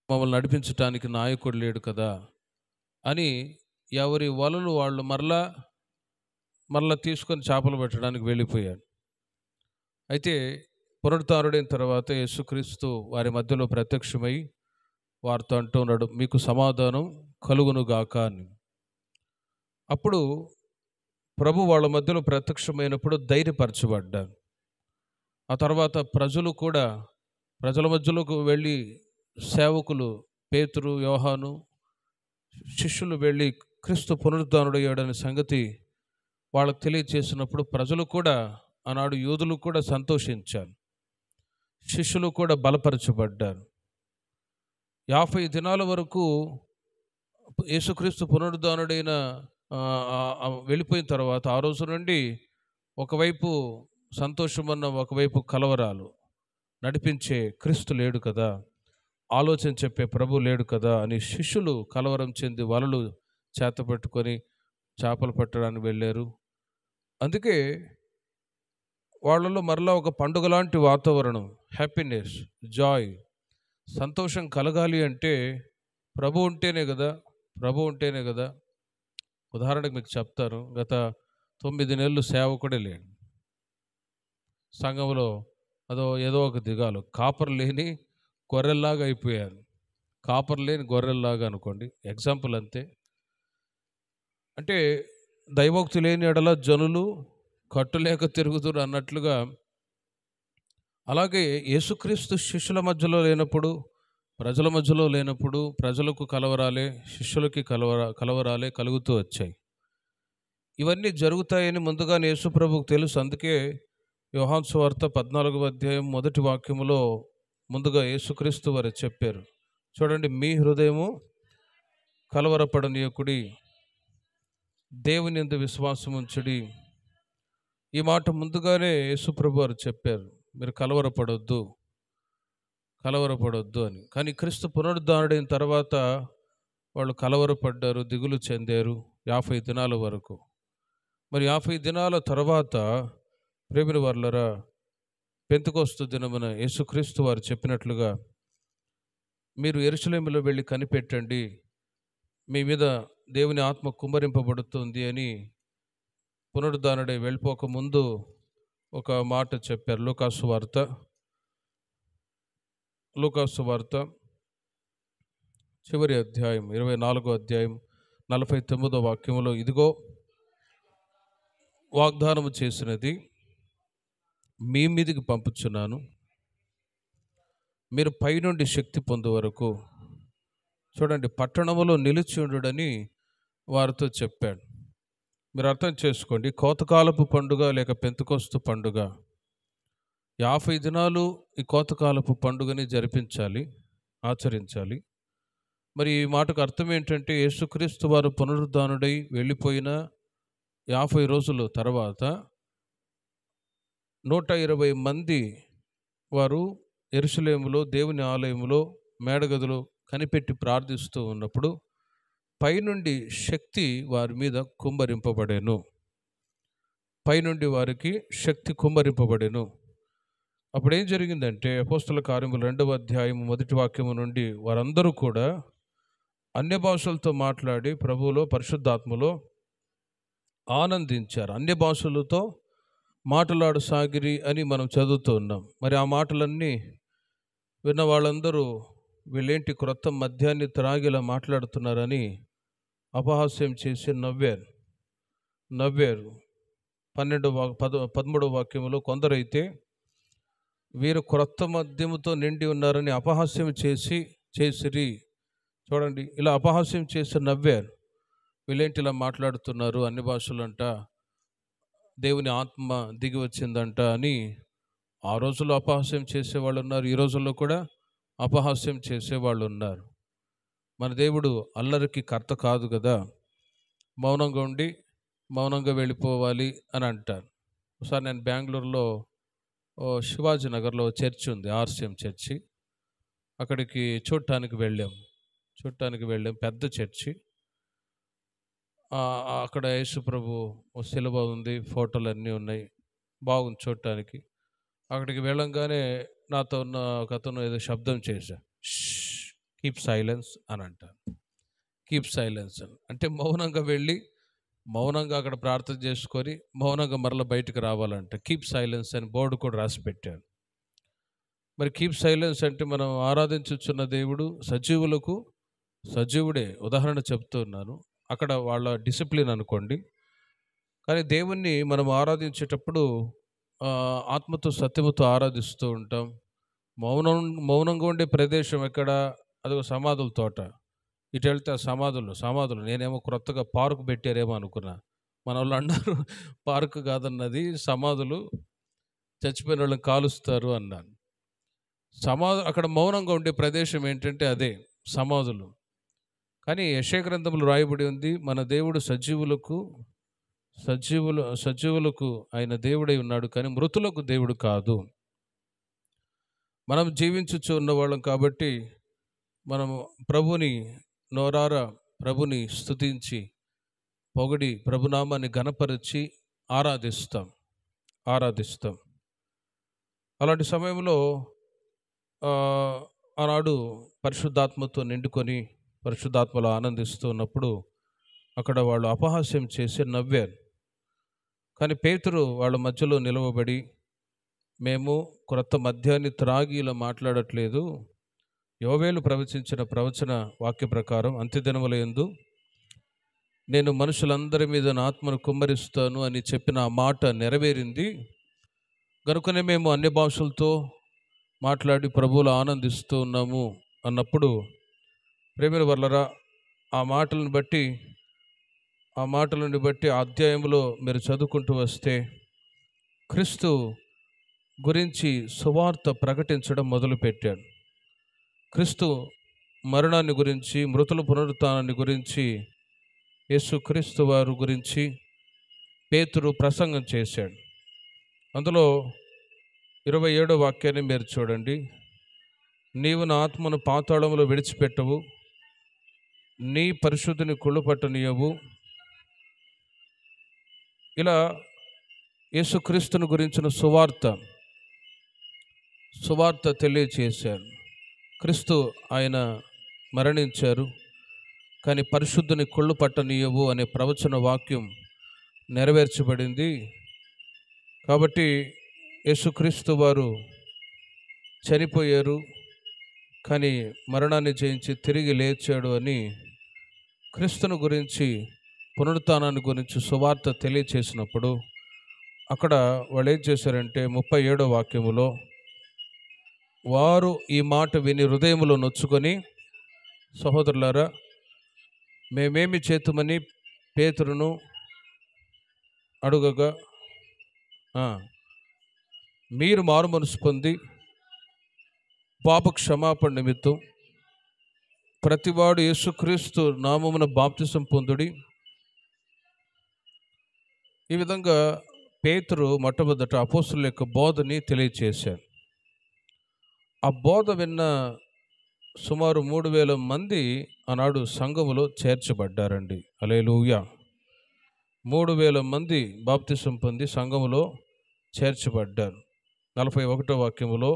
మమ్మల్ని నడిపించటానికి నాయకుడు లేడు కదా అని ఎవరి వలలు వాళ్ళు మరలా మరలా తీసుకొని చేపలు పెట్టడానికి వెళ్ళిపోయాడు. అయితే పునరుత్థానుడైన తర్వాత యేసుక్రీస్తు వారి మధ్యలో ప్రత్యక్షమై వారితో అంటూ ఉన్నాడు, మీకు సమాధానం కలుగునుగాక అని. అప్పుడు ప్రభు వాళ్ళ మధ్యలో ప్రత్యక్షమైనప్పుడు ధైర్యపరచబడ్డారు. ఆ తర్వాత ప్రజల మధ్యలోకి వెళ్ళి సేవకులు పేతురు, యోహాను శిష్యులు వెళ్ళి క్రీస్తు పునరుద్ధానుడయ్యాడనే సంగతి వాళ్ళకు తెలియచేసినప్పుడు ప్రజలు కూడా, ఆనాడు యూదులు కూడా సంతోషించారు. శిష్యులు కూడా బలపరచబడ్డారు. 50 దినాల వరకు యేసుక్రీస్తు పునరుద్ధానుడైన వెళ్ళిపోయిన తర్వాత ఆ రోజు నుండి ఒకవైపు సంతోషమన్న, ఒకవైపు కలవరాలు. నడిపించే క్రీస్తు లేడు కదా, ఆలోచన చెప్పే ప్రభు లేడు కదా అని శిష్యులు కలవరం చెంది వలలు చేతపెట్టుకొని చేపలు పట్టడానికి వెళ్ళారు. అందుకే వాళ్ళలో మరలా ఒక పండుగ లాంటి వాతావరణం, హ్యాపీనెస్, జాయ్, సంతోషం కలగాలి అంటే ప్రభు ఉంటేనే కదా. ఉదాహరణకు మీకు చెప్తాను, గత 9 నెలలు సేవకుడే లేడు సంఘంలో. ఏదో ఒక దిగాలు, కాపర్ లేని గొర్రెల్లాగా అయిపోయారు. కాపర్ లేని గొర్రెల్లాగా అనుకోండి, ఎగ్జాంపుల్ అంతే. అంటే దైవోక్తి లేని ఎడల జనులు కట్టులేక తిరుగుతురు అన్నట్లుగా, అలాగే యేసుక్రీస్తు శిష్యుల మధ్యలో లేనప్పుడు, ప్రజల మధ్యలో లేనప్పుడు ప్రజలకు కలవరాలే, శిష్యులకి కలవరాలే కలుగుతూ వచ్చాయి. ఇవన్నీ జరుగుతాయని ముందుగానే యేసు ప్రభువుకు తెలుసు. అందుకే యోహాను సువార్త 14వ అధ్యాయం 1వ వాక్యములో ముందుగా యేసుక్రీస్తు వారు చెప్పారు, చూడండి, మీ హృదయము కలవరపడనీయకుడి, దేవుని యందు విశ్వాసం ఉంచుడి. ఈ మాట ముందుగానే యేసు ప్రభు వారు చెప్పారు, మీరు కలవరపడొద్దు అని. కానీ క్రీస్తు పునరుద్ధానుడైన తర్వాత వాళ్ళు కలవరపడ్డారు, దిగులు చెందారు 50 దినాల వరకు. మరి 50 దినాల తర్వాత ప్రేమిన వర్లరా, పెంతెకొస్తు దినమున యేసుక్రీస్తు వారు చెప్పినట్లుగా, మీరు యెరూషలేములో వెళ్ళి కనిపెట్టండి, మీ మీద దేవుని ఆత్మ కుమ్మరింపబడుతుంది అని పునరుద్ధానుడై వెళ్ళిపోక ముందు ఒక మాట చెప్పారు. లూకాసు వార్త చివరి అధ్యాయం 24వ అధ్యాయం 49వ వాక్యములో, ఇదిగో వాగ్దానము చేసినది మీ మీదికి పంపుచున్నాను, మీరు పైనుండి శక్తి పొందే వరకు. చూడండి, పట్టణములో నిలిచి ఉండుడని వారితో చెప్పాడు. మీరు అర్థం చేసుకోండి, కోతకాలపు పండుగ లేక పెంతెకొస్తు పండుగ 50 దినాలు ఈ కోతకాలపు పండుగని ఆచరించాలి. మరి ఈ మాటకు అర్థం ఏంటంటే, యేసుక్రీస్తు వారు పునరుద్ధానుడై వెళ్ళిపోయిన 50 రోజుల తర్వాత 120 మంది వారు యెరూషలేములో దేవుని ఆలయములో మేడగదిలో కనిపెట్టి ప్రార్థిస్తూ ఉన్నప్పుడు పైనుండి శక్తి వారి మీద కుమ్మరింపబడెను. వారికి శక్తి కుమ్మరింపబడెను. అప్పుడు ఏం జరిగిందంటే, అపోస్తల కార్యములు 2వ అధ్యాయం 1వ వాక్యము నుండి వారందరూ కూడా అన్య భాషలతో మాట్లాడి ప్రభువులో, పరిశుద్ధాత్మలో ఆనందించారు. అన్య భాషలతో మాట్లాడు సాగిరి అని మనం చదువుతూ ఉన్నాం. మరి ఆ మాటలన్నీ విన్న వాళ్ళందరూ, వీళ్ళేంటి క్రొత్త మద్యాన్ని త్రాగిలా మాట్లాడుతున్నారని అపహాస్యం చేసి నవ్వారు. 13వ వాక్యములో, కొందరైతే వీరు క్రొత్త మద్యముతో నిండి ఉన్నారని అపహాస్యం చేసిరి. చూడండి, ఇలా అపహాస్యం చేసి నవ్వారు. వీళ్ళేంటి ఇలా మాట్లాడుతున్నారు, అన్ని భాషలంట, దేవుని ఆత్మ దిగి వచ్చిందంట అని ఆ రోజుల్లో అపహాస్యం చేసేవాళ్ళు ఉన్నారు. ఈ రోజుల్లో కూడా అపహాస్యం చేసేవాళ్ళు ఉన్నారు. మన దేవుడు అల్లరికి కర్త కాదు కదా, మౌనంగా ఉండి మౌనంగా వెళ్ళిపోవాలి అని అంటారు. ఒకసారి నేను బెంగళూరులో శివాజీ నగర్లో చర్చి ఉంది, ఆర్సిఎం చర్చి. అక్కడికి చూడటానికి వెళ్ళాం. పెద్ద చర్చి. అక్కడ యేసు ప్రభు శిలువ ఉంది, ఫోటోలు అన్నీ ఉన్నాయి, బాగుంది చూడటానికి. అక్కడికి వెళ్ళంగానే నాతో ఉన్న ఒక అతను ఏదో శబ్దం చేశా, కీప్ సైలెన్స్ అని అంటారు. కీప్ సైలెన్స్ అని అంటే మౌనంగా వెళ్ళి మౌనంగా అక్కడ ప్రార్థన చేసుకొని మౌనంగా మరలా బయటకు రావాలంట. కీప్ సైలెన్స్ అని బోర్డు కూడా రాసి పెట్టాడు. మరి కీప్ సైలెన్స్ అంటే మనం ఆరాధించుచున్న దేవుడు సజీవులకు సజీవుడే. ఉదాహరణ చెప్తున్నాను, అక్కడ వాళ్ళ డిసిప్లిన్ అనుకోండి. కానీ దేవుణ్ణి మనం ఆరాధించేటప్పుడు ఆత్మతో సత్యముతో ఆరాధిస్తూ ఉంటాం. మౌనంగా ఉండే ప్రదేశం ఎక్కడ? అదొక సమాధుల తోట. ఇటు వెళ్తే ఆ సమాధులు నేనేమో క్రొత్తగా పార్కు పెట్టారేమో అనుకున్నా. మన వాళ్ళు అన్నారు పార్కు కాదన్నది సమాధులు, చచ్చిపోయిన వాళ్ళని కాలుస్తారు అన్నాను. అక్కడ మౌనంగా ఉండే ప్రదేశం ఏంటంటే అదే సమాధులు. కానీ యెషయా గ్రంథంలో రాయబడి ఉంది, మన దేవుడు సజీవులకు ఆయన దేవుడై ఉన్నాడు, కానీ మృతులకు దేవుడు కాదు. మనం జీవించుచు ఉన్నవాళ్ళం కాబట్టి మనము ప్రభుని నోరారా ప్రభుని స్తుతించి పొగిడి ప్రభునామాన్ని ఘనపరిచి ఆరాధిస్తాం. అలాంటి సమయంలో ఆనాడు పరిశుద్ధాత్మతో నిండుకొని పరిశుద్ధాత్మలో ఆనందిస్తూ ఉన్నప్పుడు అక్కడ వాళ్ళు అపహాస్యం చేసి నవ్వారు. కానీ పేతురు వాళ్ళ మధ్యలో నిలవబడి, మేము క్రొత్త మద్యాన్ని త్రాగి ఇలా మాట్లాడట్లేదు, యోవేలు ప్రవచించిన ప్రవచన వాక్య ప్రకారం అంత్యదినముల యందు నేను మనుషులందరి మీద నా ఆత్మను కుమ్మరిస్తాను అని చెప్పిన ఆ మాట నెరవేరింది కనుకనే మేము అన్ని భాషలతో మాట్లాడి ప్రభువులో ఆనందిస్తూ ఉన్నాము అన్నప్పుడు, ప్రేమిల వర్లరా, ఆ మాటలను బట్టి ఆ అధ్యాయంలో మీరు చదువుకుంటూ వస్తే క్రీస్తు గురించి సువార్త ప్రకటించడం మొదలుపెట్టాడు. క్రీస్తు మరణాన్ని గురించి, మృతుల పునరుత్థానాన్ని గురించి, యేసుక్రీస్తు వారి గురించి పేతురు ప్రసంగం చేశాడు. అందులో 27వ వాక్యాన్ని మీరు చూడండి. నీవు నా ఆత్మను పాతాళంలో విడిచిపెట్టవు, నీ పరిశుద్ధిని కుళ్ళుపట్టనీయవు. ఇలా యేసుక్రీస్తుని గురించిన సువార్త తెలియచేశారు. క్రీస్తు ఆయన మరణించారు, కానీ పరిశుద్ధిని కుళ్ళు పట్టనీయవు అనే ప్రవచన వాక్యం నెరవేర్చబడింది. కాబట్టి యేసుక్రీస్తు వారు చనిపోయారు, కానీ మరణాన్ని జయించి తిరిగి లేచాడు అని క్రీస్తుని గురించి, పునరుత్థానాన్ని గురించి సువార్త తెలియచేసినప్పుడు అక్కడ వాళ్ళు ఏం చేశారంటే 37వ వాక్యములో, వారు ఈ మాట విని హృదయములో నొచ్చుకొని, సహోదరులారా మేమేమి చేతుమని పేతురును అడుగగా, మీరు మారు మనసు పొంది పాప క్షమాపణ నిమిత్తం ప్రతివాడు యేసుక్రీస్తు నామమున బాప్తిసం పొందుడి. ఈ విధంగా పేతురు మొట్టమొదట అపోస్తుల యొక్క బోధని తెలియచేశారు. ఆ బోధ విన్న సుమారు 3000 మంది ఆనాడు సంఘములో చేర్చబడ్డారండి. హల్లెలూయా. 3000 మంది బాప్తిసం పొంది సంఘములో చేర్చబడ్డారు. 41వ వాక్యములో,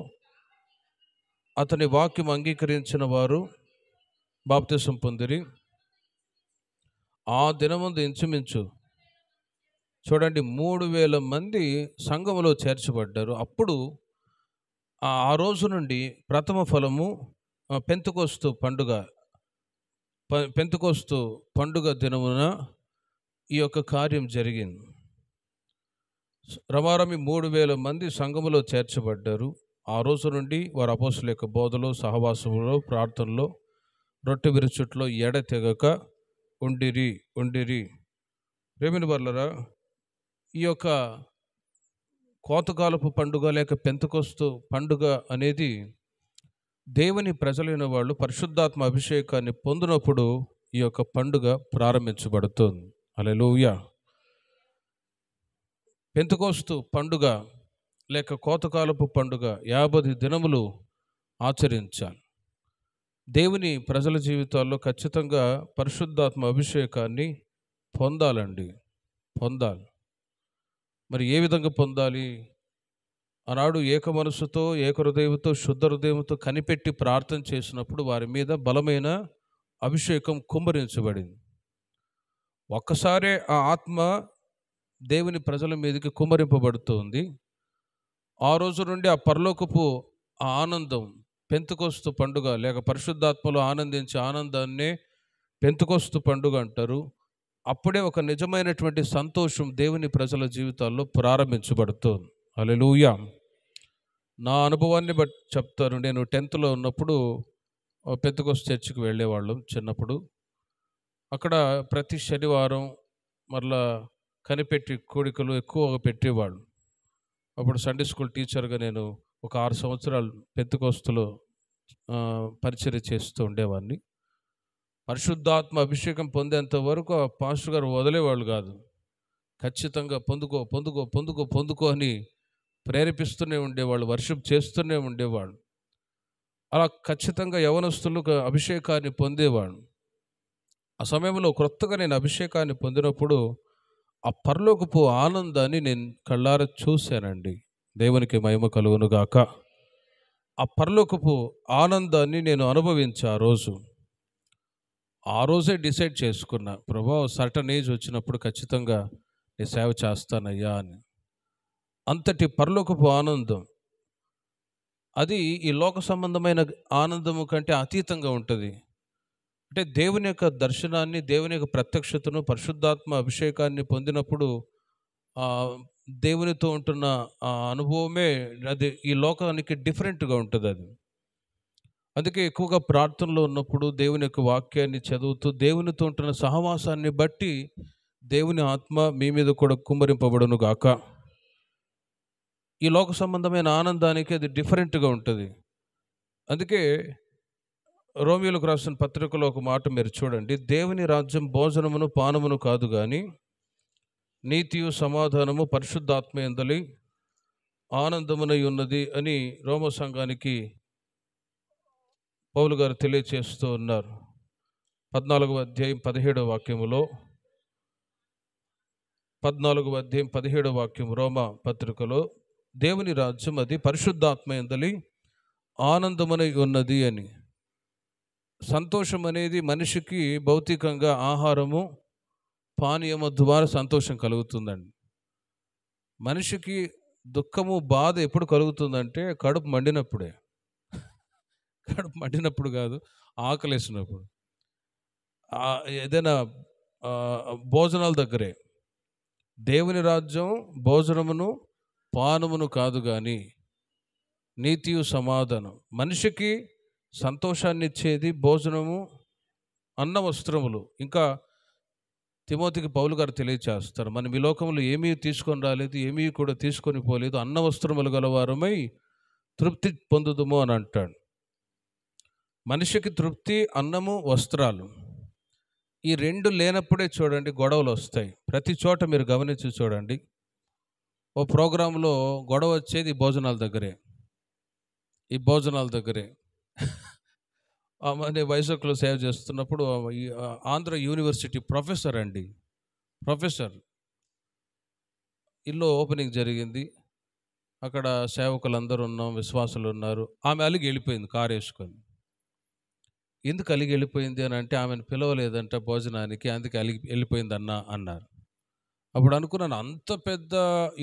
అతని వాక్యం అంగీకరించిన వారు బాప్తిసం పొందిరి. ఆ దినమందు ఇంచుమించు చూడండి 3000 మంది సంఘములో చేర్చబడ్డారు. అప్పుడు ఆ రోజు నుండి ప్రథమ ఫలము పెంతెకొస్తు పండుగ దినమున ఈ యొక్క కార్యం జరిగింది. రమారమి 3000 మంది సంఘములో చేర్చబడ్డారు. ఆ రోజు నుండి వారు అపోస్తుల యొక్క బోధలో, సహవాసములో, ప్రార్థనలో, రొట్టె విరుచుట్లో ఎడతెగక ఉండిరి. ప్రేమిన వర్లరా, ఈ యొక్క కోతకాలపు పండుగ లేక పెంతెకొస్తు పండుగ అనేది దేవుని ప్రజలైన వాళ్ళు పరిశుద్ధాత్మ అభిషేకాన్ని పొందినప్పుడు ఈ యొక్క పండుగ ప్రారంభించబడుతుంది. హల్లెలూయా. పెంతెకొస్తు పండుగ లేక కోతకాలపు పండుగ 50 దినములు ఆచరించాలి. దేవుని ప్రజల జీవితాల్లో ఖచ్చితంగా పరిశుద్ధాత్మ అభిషేకాన్ని పొందాలి. మరి ఏ విధంగా పొందాలి? ఆనాడు ఏక మనసుతో ఏక హృదయంతో శుద్ధ హృదయంతో కనిపెట్టి ప్రార్థన చేసినప్పుడు వారి మీద బలమైన అభిషేకం కుమ్మరించబడింది. ఒక్కసారే ఆ ఆత్మ దేవుని ప్రజల మీదకి కుమ్మరింపబడుతుంది. ఆ రోజు నుండి ఆ పరలోకపు ఆ ఆనందం, పెంతెకొస్తు పండుగ లేక పరిశుద్ధాత్మలో ఆనందించే ఆనందాన్నే పెంతెకొస్తు పండుగ అంటారు. అప్పుడే ఒక నిజమైనటువంటి సంతోషం దేవుని ప్రజల జీవితాల్లో ప్రారంభించబడుతుంది. హల్లెలూయా. నా అనుభవాన్ని బట్టి చెప్తాను. నేను 10th ఉన్నప్పుడు పెంతెకొస్తు చర్చికి వెళ్ళేవాళ్ళం చిన్నప్పుడు. అక్కడ ప్రతి శనివారం మరలా కనిపెట్టి కూడికలు ఎక్కువగా పెట్టేవాళ్ళు. అప్పుడు సండే స్కూల్ టీచర్గా నేను ఒక 6 సంవత్సరాలు పెంతెకొస్తులో పరిచర్య చేస్తూ ఉండేవాడిని. పరిశుద్ధాత్మ అభిషేకం పొందేంత వరకు ఆ పాస్టర్ గారు వదిలేవాళ్ళు కాదు. ఖచ్చితంగా పొందుకో పొందుకో పొందుకో పొందుకో అని ప్రేరేపిస్తూనే ఉండేవాళ్ళు, వర్షిప్ చేస్తూనే ఉండేవాళ్ళు. అలా ఖచ్చితంగా యవనస్తులు అభిషేకాన్ని పొందేవాళ్ళు. ఆ సమయంలో క్రొత్తగా నేను అభిషేకాన్ని పొందినప్పుడు ఆ పరలోకపు ఆనందాన్ని నేను కళ్ళారా చూశానండి. దేవునికి మహిమ కలుగును గాక. ఆ పరలోకపు ఆనందాన్ని నేను అనుభవించా ఆ రోజే డిసైడ్ చేసుకున్నా, ప్రభువా సర్టన్ ఏజ్ వచ్చినప్పుడు ఖచ్చితంగా నీ సేవ చేస్తానయ్యా అని. అంతటి పరలోకపు ఆనందం అది ఈ లోక సంబంధమైన ఆనందము కంటే అతీతంగా ఉంటుంది. అంటే దేవుని యొక్క దర్శనాన్ని, దేవుని యొక్క ప్రత్యక్షతను, పరిశుద్ధాత్మ అభిషేకాన్ని పొందినప్పుడు దేవునితో ఉంటున్న ఆ అనుభవమే అది ఈ లోకానికి డిఫరెంట్గా ఉంటుంది. అది అందుకే ఎక్కువగా ప్రార్థనలో ఉన్నప్పుడు దేవుని యొక్క వాక్యాన్ని చదువుతూ దేవునితో ఉంటున్న సహవాసాన్ని బట్టి దేవుని ఆత్మ మీ మీద కూడా కుమ్మరింపబడును గాక. ఈ లోక సంబంధమైన ఆనందానికి అది డిఫరెంట్గా ఉంటుంది. అందుకే రోమియోలకు రాసిన పత్రికలో ఒక మాట మీరు చూడండి, దేవుని రాజ్యం భోజనమును పానమును కాదు కానీ నీతియు సమాధానము పరిశుద్ధాత్మ యందలి ఆనందమునై ఉన్నది అని రోమ సంఘానికి పౌలు గారు తెలియచేస్తూ ఉన్నారు. 14వ అధ్యాయం 17వ వాక్యములో 14వ అధ్యాయం 17వ వాక్యం రోమా పత్రికలో దేవుని రాజ్యం అది పరిశుద్ధాత్మ యందలి ఆనందమునై ఉన్నది అని. సంతోషం అనేది మనిషికి భౌతికంగా ఆహారము పానీయము ద్వారా సంతోషం కలుగుతుందండి. మనిషికి దుఃఖము బాధ ఎప్పుడు కలుగుతుందంటే కడుపు మండినప్పుడే. కడుపు మండినప్పుడు కాదు, ఆకలేసినప్పుడు, ఏదైనా భోజనాల దగ్గరే. దేవుని రాజ్యం భోజనమును పానమును కాదు కానీ నీతియు సమాధానం. మనిషికి సంతోషాన్ని ఇచ్చేది భోజనము, అన్న వస్త్రములు. ఇంకా తిమోతికి పౌలు గారు తెలియచేస్తారు, మనం ఈ లోకంలో ఏమీ తీసుకొని రాలేదు, ఏమీ కూడా తీసుకొని పోలేదు, అన్న వస్త్రములు గలవారమై తృప్తి పొందుదుము అని అంటాడు. మనిషికి తృప్తి అన్నము, వస్త్రాలు. ఈ రెండు లేనప్పుడే చూడండి గొడవలు వస్తాయి. ప్రతి చోట మీరు గమనించి చూడండి, ఓ ప్రోగ్రాంలో గొడవ వచ్చేది ఈ భోజనాల దగ్గరే. నేను వైజాగ్లో సేవ చేస్తున్నప్పుడు ఆంధ్ర యూనివర్సిటీ ప్రొఫెసర్ ఇల్లు ఓపెనింగ్ జరిగింది. అక్కడ సేవకులందరూ ఉన్నాం, విశ్వాసులు ఉన్నారు. ఆమె అలిగి వెళ్ళిపోయింది కారు వేసుకొని. ఎందుకు అలిగి వెళ్ళిపోయింది అని అంటే ఆమెను పిలవలేదంట భోజనానికి, అందుకే అలిగి వెళ్ళిపోయింది అన్నారు. అప్పుడు అనుకున్నాను, అంత పెద్ద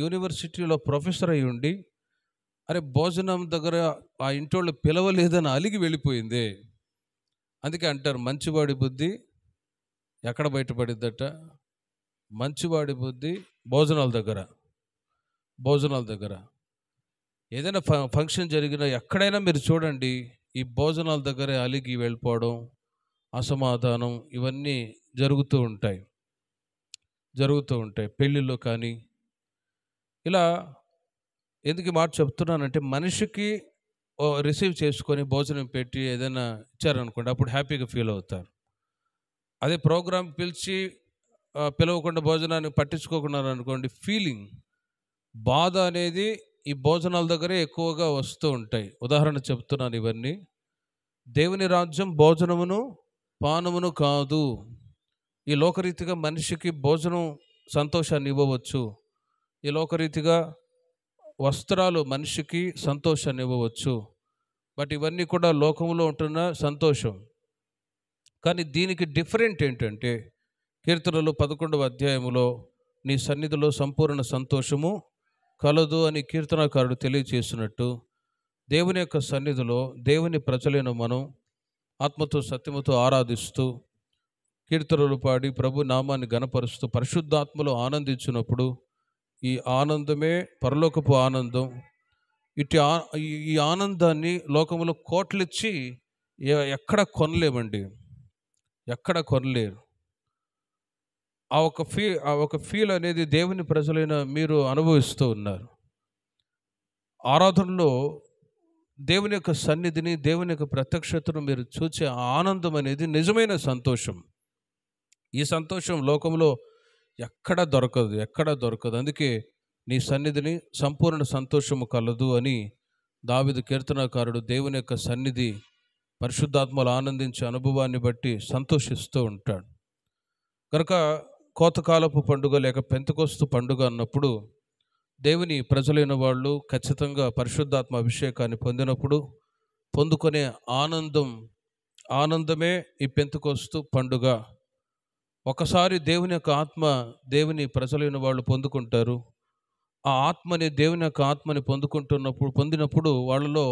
యూనివర్సిటీలో ప్రొఫెసర్ అయి ఉండి అరే భోజనం దగ్గర ఆ ఇంటోళ్ళు పిలవలేదని అలిగి వెళ్ళిపోయింది. అందుకే అంటారు మంచివాడి బుద్ధి ఎక్కడ బయటపడిద్దట, మంచివాడి బుద్ధి భోజనాల దగ్గర. ఏదైనా ఫంక్షన్ జరిగినా ఎక్కడైనా మీరు చూడండి, ఈ భోజనాల దగ్గరే అలిగి వెళ్ళిపోవడం, అసమాధానం ఇవన్నీ జరుగుతూ ఉంటాయి. పెళ్ళిళ్ళు కానీ. ఇలా ఎందుకు మాట చెప్తున్నానంటే, మనిషికి రిసీవ్ చేసుకొని భోజనం పెట్టి ఏదైనా ఇచ్చారనుకోండి, అప్పుడు హ్యాపీగా ఫీల్ అవుతారు. అదే ప్రోగ్రాం పిలిచి పిలవకుండా భోజనాన్ని పట్టించుకోకుండా అనుకోండి, ఫీలింగ్ బాధ అనేది ఈ భోజనాల దగ్గరే ఎక్కువగా వస్తూ ఉంటాయి. ఉదాహరణ చెప్తున్నాను ఇవన్నీ. దేవుని రాజ్యం భోజనమును పానమును కాదు. ఈ లోకరీతిగా మనిషికి భోజనం సంతోషాన్ని ఇవ్వవచ్చు, ఈ లోకరీతిగా వస్త్రాలు మనిషికి సంతోషాన్ని ఇవ్వవచ్చు, బట్ ఇవన్నీ కూడా లోకంలో ఉంటున్న సంతోషం. కానీ దీనికి డిఫరెంట్ ఏంటంటే, కీర్తనలు 11వ అధ్యాయములో నీ సన్నిధిలో సంపూర్ణ సంతోషము కలదు అని కీర్తనాకారుడు తెలియచేసినట్టు, దేవుని యొక్క సన్నిధిలో దేవుని ప్రజలైన మనం ఆత్మతో సత్యముతో ఆరాధిస్తూ కీర్తనలు పాడి ప్రభు నామాన్ని గణపరుస్తూ పరిశుద్ధాత్మలో ఆనందించినప్పుడు ఈ ఆనందమే పరలోకపు ఆనందం. ఈ ఆనందాన్ని లోకములో కోట్లిచ్చి ఎక్కడ కొనలేమండి, ఎక్కడ కొనలేరు. ఆ ఒక ఫీల్ అనేది దేవుని ప్రజలైన మీరు అనుభవిస్తూ ఉన్నారు. ఆరాధనలో దేవుని యొక్క సన్నిధిని, దేవుని యొక్క ప్రత్యక్షతను మీరు చూసే ఆనందం అనేది నిజమైన సంతోషం. ఈ సంతోషం లోకంలో ఎక్కడ దొరకదు. అందుకే నీ సన్నిధిని సంపూర్ణ సంతోషము కలదు అని దావీదు కీర్తనాకారుడు దేవుని యొక్క సన్నిధి పరిశుద్ధాత్మలు ఆనందించే అనుభవాన్ని బట్టి సంతోషిస్తూ ఉంటాడు. కనుక కోతకాలపు పండుగ లేక పెంతెకొస్తు పండుగ అన్నప్పుడు దేవుని ప్రజలైన వాళ్ళు ఖచ్చితంగా పరిశుద్ధాత్మ అభిషేకాన్ని పొందినప్పుడు పొందుకునే ఆనందమే ఈ పెంతెకొస్తు పండుగ. ఒకసారి దేవుని యొక్క ఆత్మ దేవుని ప్రజలైన వాళ్ళు పొందుకుంటారు. ఆ ఆత్మని, దేవుని యొక్క ఆత్మని పొందినప్పుడు వాళ్ళలో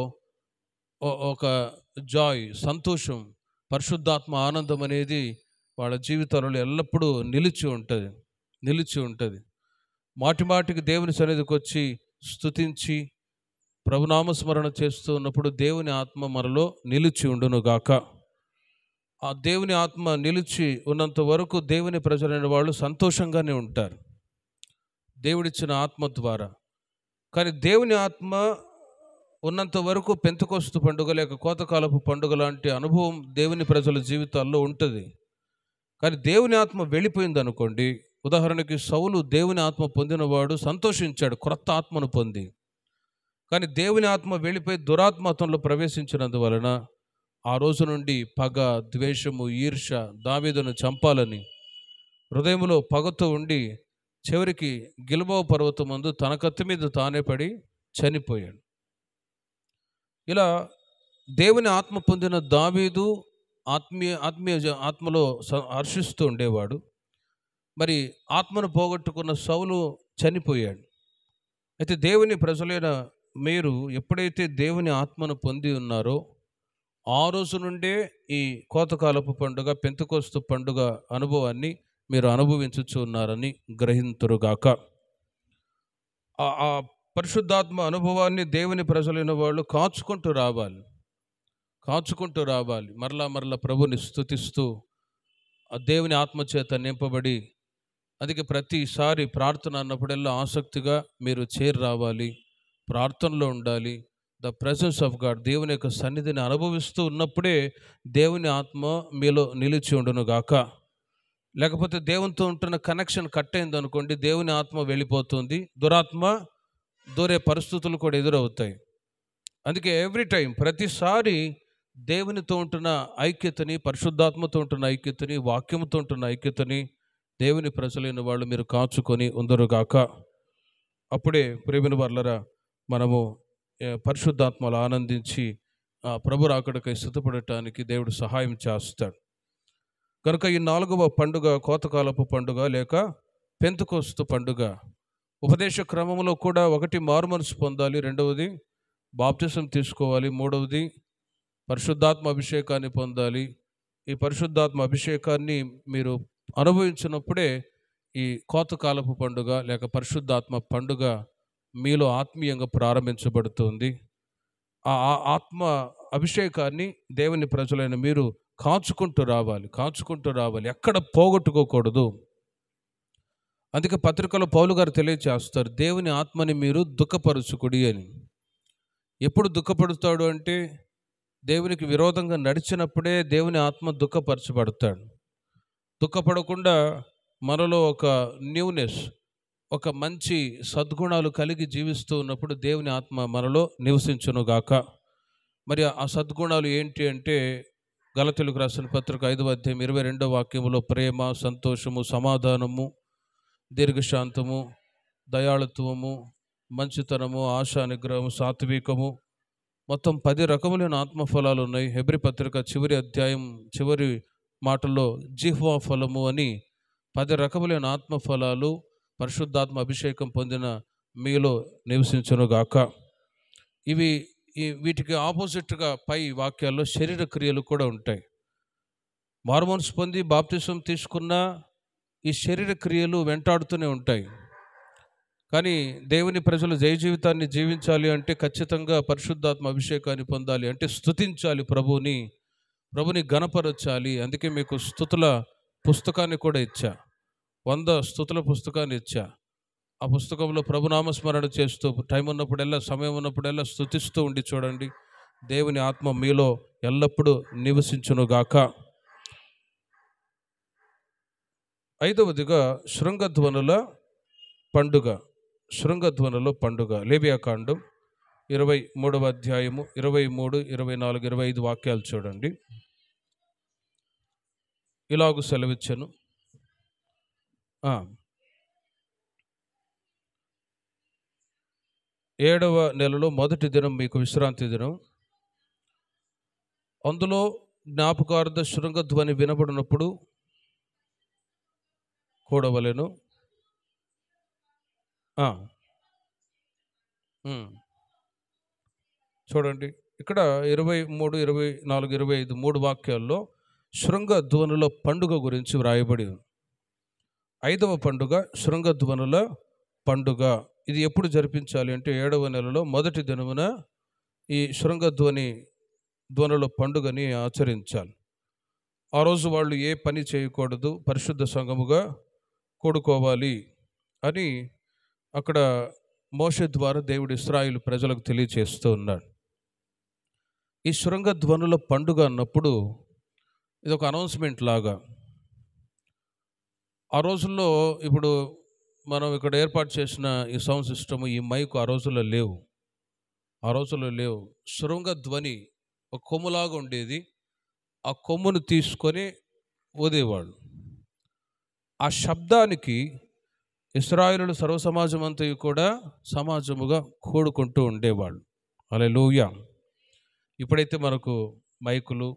ఒక జాయ్, సంతోషం, పరిశుద్ధాత్మ ఆనందం అనేది వాళ్ళ జీవితాలలో ఎల్లప్పుడూ నిలిచి ఉంటుంది. మాటిమాటికి దేవుని సన్నిధికి వచ్చి స్తుతించి ప్రభునామస్మరణ చేస్తూ ఉన్నప్పుడు దేవుని ఆత్మ మనలో నిలిచి ఉండునుగాక. ఆ దేవుని ఆత్మ నిలిచి ఉన్నంత వరకు దేవుని ప్రజలైన వాళ్ళు సంతోషంగానే ఉంటారు దేవుడిచ్చిన ఆత్మ ద్వారా. కానీ దేవుని ఆత్మ ఉన్నంత వరకు పెంతెకొస్తు పండుగ లేక కోతకాలపు పండుగ లాంటి అనుభవం దేవుని ప్రజల జీవితాల్లో ఉంటుంది. కానీ దేవుని ఆత్మ వెళ్ళిపోయింది అనుకోండి, ఉదాహరణకి సౌలు దేవుని ఆత్మ పొందినవాడు సంతోషించాడు క్రొత్త ఆత్మను పొంది. కానీ దేవుని ఆత్మ వెళ్ళిపోయి దురాత్మతంలో ప్రవేశించినందువలన ఆ రోజు నుండి పగ, ద్వేషము, ఈర్ష, దావీదును చంపాలని హృదయంలో పగతో ఉండి చివరికి గిల్బోవ పర్వతం ముందు తన కత్తి మీద తానే పడి చనిపోయాడు. ఇలా దేవుని ఆత్మ పొందిన దావీదు ఆత్మలో హర్షిస్తూ ఉండేవాడు. మరి ఆత్మను పోగొట్టుకున్న సౌలు చనిపోయాడు. అయితే దేవుని ప్రజలైన మీరు ఎప్పుడైతే దేవుని ఆత్మను పొంది ఉన్నారో ఆ రోజు నుండే ఈ కోతకాలపు పండుగ, పెంతెకొస్తు పండుగ అనుభవాన్ని మీరు అనుభవించుచు ఉన్నారని గ్రహింతురుగాక. ఆ పరిశుద్ధాత్మ అనుభవాన్ని దేవుని ప్రజలైన వాళ్ళు కాచుకుంటూ రావాలి. మరలా ప్రభుని స్తుతిస్తూ ఆ దేవుని ఆత్మచేత నింపబడి, అందుకే ప్రతిసారి ప్రార్థన అన్నప్పుడల్లా ఆసక్తిగా మీరు చేరి రావాలి, ప్రార్థనలో ఉండాలి. ద ప్రెజెన్స్ ఆఫ్ గాడ్, దేవుని యొక్క సన్నిధిని అనుభవిస్తూ ఉన్నప్పుడే దేవుని ఆత్మ మీలో నిలిచి ఉండును గాక. లేకపోతే దేవునితో ఉంటున్న కనెక్షన్ కట్ అయింది అనుకోండి, దేవుని ఆత్మ వెళ్ళిపోతుంది, దురాత్మ దూరే పరిస్థితులు కూడా ఎదురవుతాయి. అందుకే ఎవ్రీ టైం, ప్రతిసారి దేవునితో ఉంటున్న ఐక్యతని, పరిశుద్ధాత్మతో ఉంటున్న ఐక్యతని, వాక్యముతో ఉంటున్న ఐక్యతని దేవుని ప్రజలైన వాళ్ళు మీరు కాచుకొని ఉందరుగాక. అప్పుడే ప్రియమైన వారలారా మనము పరిశుద్ధాత్మలు ఆనందించి ప్రభు రాకడకై సిద్ధపడటానికి దేవుడు సహాయం చేస్తాడు. కనుక ఈ 4వ పండుగ కోతకాలపు పండుగ లేక పెంతెకొస్తు పండుగ. ఉపదేశ క్రమంలో కూడా ఒకటి మారుమనసు పొందాలి, రెండవది బాప్తిసం తీసుకోవాలి, మూడవది పరిశుద్ధాత్మ అభిషేకాన్ని పొందాలి. ఈ పరిశుద్ధాత్మ అభిషేకాన్ని మీరు అనుభవించినప్పుడే ఈ కోతకాలపు పండుగ లేక పరిశుద్ధాత్మ పండుగ మీలో ఆత్మీయంగా ప్రారంభించబడుతుంది. ఆ ఆత్మ అభిషేకాన్ని దేవుని ప్రజలైన మీరు కాచుకుంటూ రావాలి, ఎక్కడ పోగొట్టుకోకూడదు. అందుకే పత్రికలో పౌలు గారు తెలియచేస్తారు, దేవుని ఆత్మని మీరు దుఃఖపరుచుకుడి అని. ఎప్పుడు దుఃఖపడుతాడు అంటే దేవునికి విరోధంగా నడిచినప్పుడే దేవుని ఆత్మ దుఃఖపరచబడతాడు. దుఃఖపడకుండా మనలో ఒక న్యూనెస్, ఒక మంచి సద్గుణాలు కలిగి జీవిస్తూ ఉన్నప్పుడు దేవుని ఆత్మ మనలో నివసించునుగాక. మరి ఆ సద్గుణాలు ఏంటి అంటే గలతీయులకు రాసిన పత్రిక 5వ అధ్యాయం 22వ వాక్యములో ప్రేమ, సంతోషము, సమాధానము, దీర్ఘశాంతము, దయాళుత్వము, మంచితనము, ఆశా నిగ్రహము, సాత్వికము, మొత్తం 10 రకములైన ఆత్మఫలాలు ఉన్నాయి. హెబ్రీ పత్రిక చివరి అధ్యాయం చివరి మాటల్లో జిహ్వా ఫలము అని 10 రకములైన ఆత్మఫలాలు పరిశుద్ధాత్మ అభిషేకం పొందిన మీలో నివసించునుగాక. వీటికి ఆపోజిట్గా పై వాక్యాల్లో శరీర క్రియలు కూడా ఉంటాయి. మారుమనసు పొంది బాప్తిసం తీసుకున్న ఈ శరీర క్రియలు వెంటాడుతూనే ఉంటాయి. కానీ దేవుని ప్రజలు జయ జీవితాన్ని జీవించాలి అంటే ఖచ్చితంగా పరిశుద్ధాత్మ అభిషేకాన్ని పొందాలి. అంటే స్తుతించాలి, ప్రభుని గణపరచాలి. అందుకే మీకు స్తుతుల పుస్తకాన్ని కూడా ఇచ్చా, 100 స్తుతుల పుస్తకాన్ని ఇచ్చా. ఆ పుస్తకంలో ప్రభునామస్మరణ చేస్తూ టైం ఉన్నప్పుడల్లా, సమయం ఉన్నప్పుడల్లా స్తుతిస్తూ ఉండి చూడండి. దేవుని ఆత్మ మీలో ఎల్లప్పుడూ నివసించునుగాక. 5వదిగా శృంగధ్వనుల పండుగ. శృంగధ్వనుల పండుగ. లేవియాకాండం 23వ అధ్యాయము 23, 24, 25 వాక్యాలు చూడండి. ఇలాగు సెలవిచ్చెను. 7వ నెలలో మొదటి దినం మీకు విశ్రాంతి దినం. అందులో జ్ఞాపకార్థ శృంగధ్వని వినబడినప్పుడు కూడవలెను. చూడండి ఇక్కడ 23, 24, 25 3 వాక్యాల్లో శృంగధ్వనుల పండుగ గురించి వ్రాయబడి ఉంది. 5వ పండుగ శృంగధ్వనుల పండుగ. ఇది ఎప్పుడు జరిపించాలి అంటే 7వ నెలలో మొదటి దినమున ఈ ధ్వనుల పండుగని ఆచరించాలి. ఆ రోజు వాళ్ళు ఏ పని చేయకూడదు, పరిశుద్ధ సంఘముగా కూడుకోవాలి అని అక్కడ మోషే ద్వారా దేవుడు ఇశ్రాయేలు ప్రజలకు తెలియచేస్తూ ఉన్నాడు. ఈ శృంగధ్వనుల పండుగ అన్నప్పుడు ఇది ఒక అనౌన్స్మెంట్ లాగా. ఆ రోజుల్లో ఇప్పుడు మనం ఇక్కడ ఏర్పాటు చేసిన ఈ సౌండ్ సిస్టమ్, ఈ మైక్ ఆ రోజుల్లో లేవు. శృంగధ్వని ఒక కొమ్ములాగా ఉండేది. ఆ కొమ్మును తీసుకొని ఊదేవాళ్ళు. ఆ శబ్దానికి ఇశ్రాయేలు సర్వసమాజం అంతా కూడా సమాజముగా కూడుకుంటూ ఉండేవాళ్ళు. హల్లెలూయా. ఇప్పుడైతే మనకు మైకులు,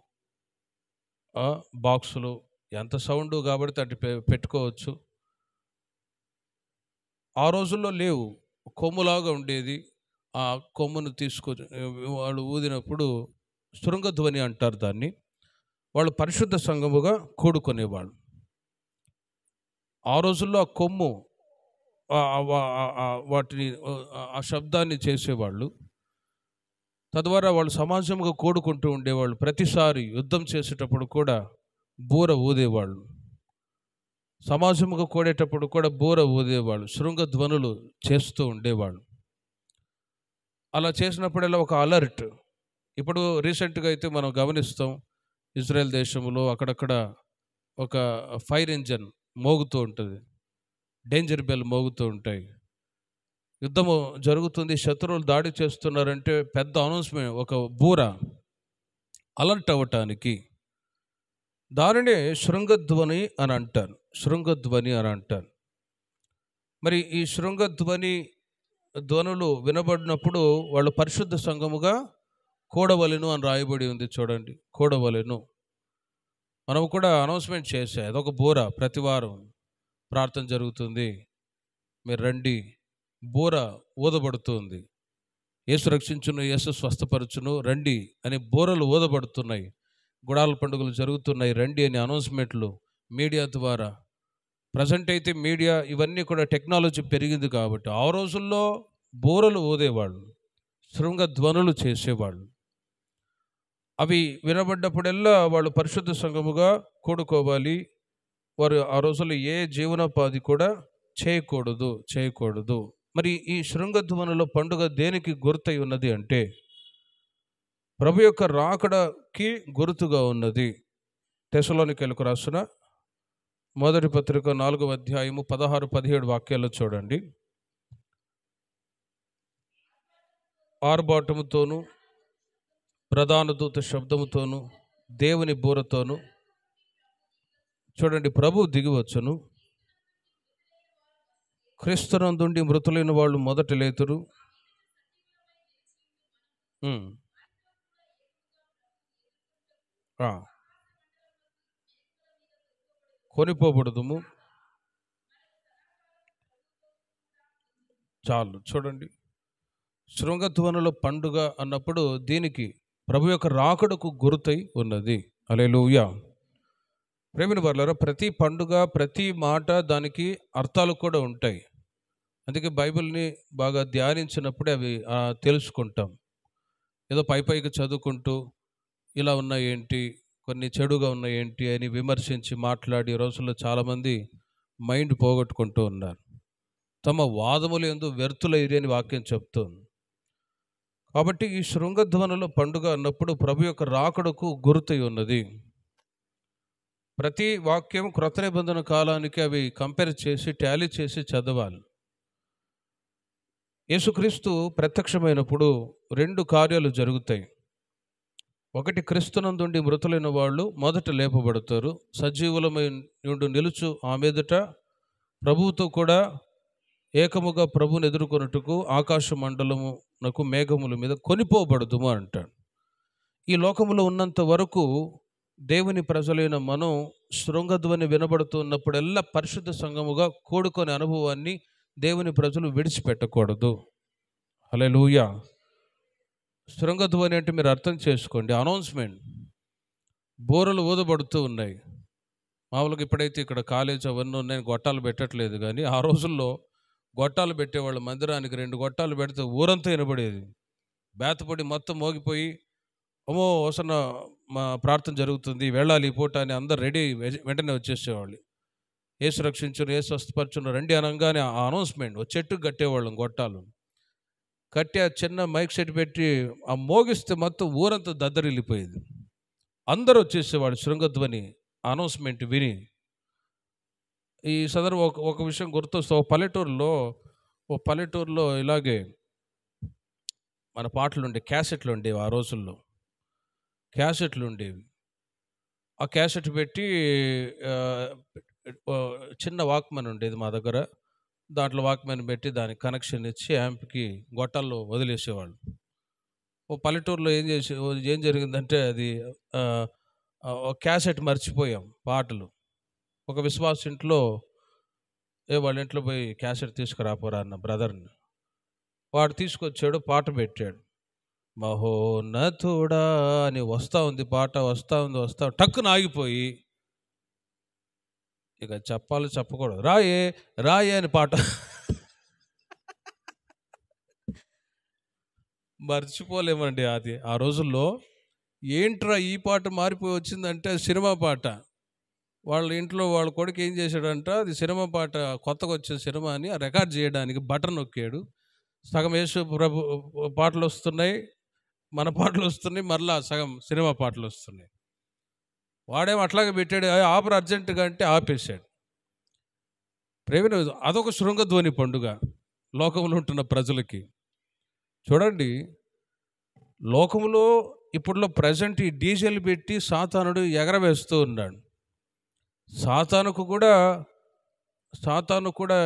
బాక్సులు, ఎంత సౌండ్ కాబట్టి అటు పెట్టుకోవచ్చు. ఆ రోజుల్లో లేవు, కొమ్ములాగా ఉండేది. ఆ కొమ్మును తీసుకొని వాళ్ళు ఊదినప్పుడు శృంగధ్వని అంటారు దాన్ని. వాళ్ళు పరిశుద్ధ సంఘముగా కూడుకునేవాళ్ళు. ఆ రోజుల్లో ఆ కొమ్ము వాటిని ఆ శబ్దాన్ని చేసేవాళ్ళు. తద్వారా వాళ్ళు సమాజంగా కూడుకుంటూ ఉండేవాళ్ళు. ప్రతిసారి యుద్ధం చేసేటప్పుడు కూడా బూర ఊదేవాళ్ళు. సమాజంగా కూడేటప్పుడు కూడా బూర ఊదేవాళ్ళు. శృంగధ్వనులు చేస్తూ ఉండేవాళ్ళు. అలా చేసినప్పుడల్లా ఒక అలర్ట్. ఇప్పుడు రీసెంట్గా అయితే మనం గమనిస్తాం, ఇజ్రాయెల్ దేశంలో అక్కడక్కడ ఒక ఫైర్ ఇంజన్ మోగుతూ ఉంటుంది, డేంజర్ బెల్ మోగుతూ ఉంటాయి. యుద్ధము జరుగుతుంది, శత్రువులు దాడి చేస్తున్నారంటే పెద్ద అనౌన్స్మెంట్, ఒక బూర అలర్ట్ అవ్వటానికి. దానినే శృంగధ్వని అని అంటారు. మరి ఈ ధ్వనులు వినబడినప్పుడు వాళ్ళు పరిశుద్ధ సంఘముగా కూడవలెను అని రాయబడి ఉంది. చూడండి, కూడవలెను. మనం కూడా అనౌన్స్మెంట్ చేసా, అదొక బూర. ప్రతివారం ప్రార్థన జరుగుతుంది, మీరు రండి. బూర ఊదబడుతుంది. యేసు రక్షించును, యేసు స్వస్థపరచును, రండి అని బూరలు ఊదబడుతున్నాయి. గుడాల పండుగలు జరుగుతున్నాయి, రండి అని అనౌన్స్మెంట్లు మీడియా ద్వారా. ప్రజెంట్ అయితే మీడియా ఇవన్నీ కూడా టెక్నాలజీ పెరిగింది కాబట్టి ఆ రోజుల్లో బూరలు ఊదేవాళ్ళు, శృంగధ్వనులు చేసేవాళ్ళు. అవి వినబడ్డప్పుడల్లా వాళ్ళు పరిశుద్ధ సంఘముగా కూడుకోవాలి. వారు ఆ రోజుల్లో ఏ జీవనోపాధి కూడా చేయకూడదు. మరి ఈ శృంగధ్వనుల పండుగ దేనికి గుర్తై ఉన్నది అంటే ప్రభు యొక్క రాకడకి గుర్తుగా ఉన్నది. తెస్సలోనికీయులకు రాసిన మొదటి పత్రిక 4వ అధ్యాయము 16, 17 వాక్యాల్లో చూడండి. ఆర్భాటముతోను, ప్రధాన దూత శబ్దముతోను, దేవుని బూరతోను, చూడండి, ప్రభు దిగివచ్చును, క్రీస్తునందుండి మృతులైన వాళ్ళు మొదట లేతురు. కొనిపోబడదుము. చాలు. చూడండి, శృంగధ్వనుల పండుగ అన్నప్పుడు దీనికి ప్రభు యొక్క రాకడకు గుర్తై ఉన్నది. హల్లెలూయా. ప్రేమిన వర్లారా, ప్రతి పండుగ, ప్రతి మాట దానికి అర్థాలు కూడా ఉంటాయి. అందుకే బైబిల్ని బాగా ధ్యానించినప్పుడే అవి తెలుసుకుంటాం. ఏదో పైకి చదువుకుంటూ ఇలా ఉన్నాయి ఏంటి, కొన్ని చెడుగా ఉన్నాయి ఏంటి అని విమర్శించి మాట్లాడి రోజుల్లో చాలామంది మైండ్ పోగొట్టుకుంటూ ఉన్నారు. తమ వాదములు యందు వ్యర్థులైరి అని వాక్యం చెప్తుంది. కాబట్టి ఈ శృంగధ్వనుల పండుగ అన్నప్పుడు ప్రభు యొక్క రాకడకు గుర్తై ఉన్నది. ప్రతి వాక్యం క్రొత్త నిబంధన కాలానికి అవి కంపేర్ చేసి టాలీ చేసి చదవాలి. యేసుక్రీస్తు ప్రత్యక్షమైనప్పుడు 2 కార్యాలు జరుగుతాయి. ఒకటి, క్రీస్తునందుండి మృతులైన వాళ్ళు మొదట లేపబడతారు. సజీవులమై నిలుచు ఆ మీదట ప్రభువుతో కూడా ఏకముగా ప్రభువుని ఎదుర్కొన్నట్టుకు ఆకాశ మండలమునకు మేఘముల మీద కొనిపోబడదుము అంటాడు. ఈ లోకములో ఉన్నంత వరకు దేవుని ప్రజలైన మనం శృంగధ్వని వినబడుతున్నప్పుడల్లా పరిశుద్ధ సంఘముగా కూడుకునే అనుభవాన్ని దేవుని ప్రజలు విడిచిపెట్టకూడదు. హల్లెలూయా. శృంగధ్వని అంటే మీరు అర్థం చేసుకోండి, అనౌన్స్మెంట్. బోరలు ఊదబడుతూ ఉన్నాయి. మామూలుగా ఇప్పుడైతే ఇక్కడ కాలేజ్ అవన్నీ ఉన్నాయి, గొట్టాలు పెట్టట్లేదు. కానీ ఆ రోజుల్లో గొట్టాలు పెట్టేవాళ్ళు. మందిరానికి 2 గొట్టాలు పెడితే ఊరంతా వినబడేది. బేతపడి మొత్తం మోగిపోయి, అమ్మో వసన మా ప్రార్థన జరుగుతుంది, వెళ్ళాలి ఈ పూట అని అందరు రెడీ వెంటనే వచ్చేసేవాళ్ళు. ఏసు రక్షించును, ఏసు స్వస్థపరచును రండి అనగానే ఆ అనౌన్స్మెంట్ చెట్టుకు కట్టేవాళ్ళం. గొట్టాలు కట్టి ఆ చిన్న మైక్ సెట్ పెట్టి ఆ మోగిస్తే మొత్తం ఊరంతా దద్దరిల్లిపోయేది. అందరూ వచ్చేసేవాడు శృంగధ్వని అనౌన్స్మెంట్ విని. ఈ సందర్భం ఒక విషయం గుర్తొస్తే, ఓ పల్లెటూరులో ఇలాగే మన పాటలు ఉండేవి, క్యాసెట్లు ఉండేవి. ఆ రోజుల్లో క్యాసెట్లు ఉండేవి. ఆ క్యాసెట్ పెట్టి చిన్న వాక్మెన్ ఉండేది మా దగ్గర. దాంట్లో వాక్మెన్ పెట్టి దానికి కనెక్షన్ ఇచ్చి యాంప్కి గొట్టాల్లో వదిలేసేవాళ్ళు. ఓ పల్లెటూరులో ఏం జరిగిందంటే, అది క్యాసెట్ మర్చిపోయాం పాటలు. ఒక విశ్వాస ఇంట్లో వాళ్ళ ఇంట్లో పోయి క్యాసెట్ తీసుకురాపోరా అన్న బ్రదర్ని. వాడు తీసుకొచ్చాడు, పాట పెట్టాడు. మహోన్నతుడా అని వస్తూ ఉంది పాట, వస్తూ టక్కున ఆగిపోయి, ఇక చెప్పకూడదు, రాయే అని పాట మర్చిపోలేమండి. అది ఆ రోజుల్లో ఏంట్రా ఈ పాట మారిపోయి వచ్చిందంటే సినిమా పాట. వాళ్ళ ఇంట్లో వాళ్ళ కొడుకు ఏం చేశాడంట, అది సినిమా పాట, కొత్తగా వచ్చిన సినిమా అని రికార్డ్ చేయడానికి బటన్ నొక్కాడు. సగం యేసు ప్రభు పాటలు వస్తున్నాయి, మన పాటలు వస్తున్నాయి, మరలా సగం సినిమా పాటలు వస్తున్నాయి. వాడేమో అట్లాగే పెట్టాడు, ఆపరు అర్జెంటుగా అంటే ఆపేశాడు. ప్రేమిన అదొక శృంగధ్వని పండుగ లోకంలో ఉంటున్న ప్రజలకి. చూడండి, లోకంలో ఇప్పుడులో ప్రజెంట్ ఈ డీజేలు పెట్టి సాతానుడు ఎగరవేస్తూ ఉన్నాడు. సాతాను కూడా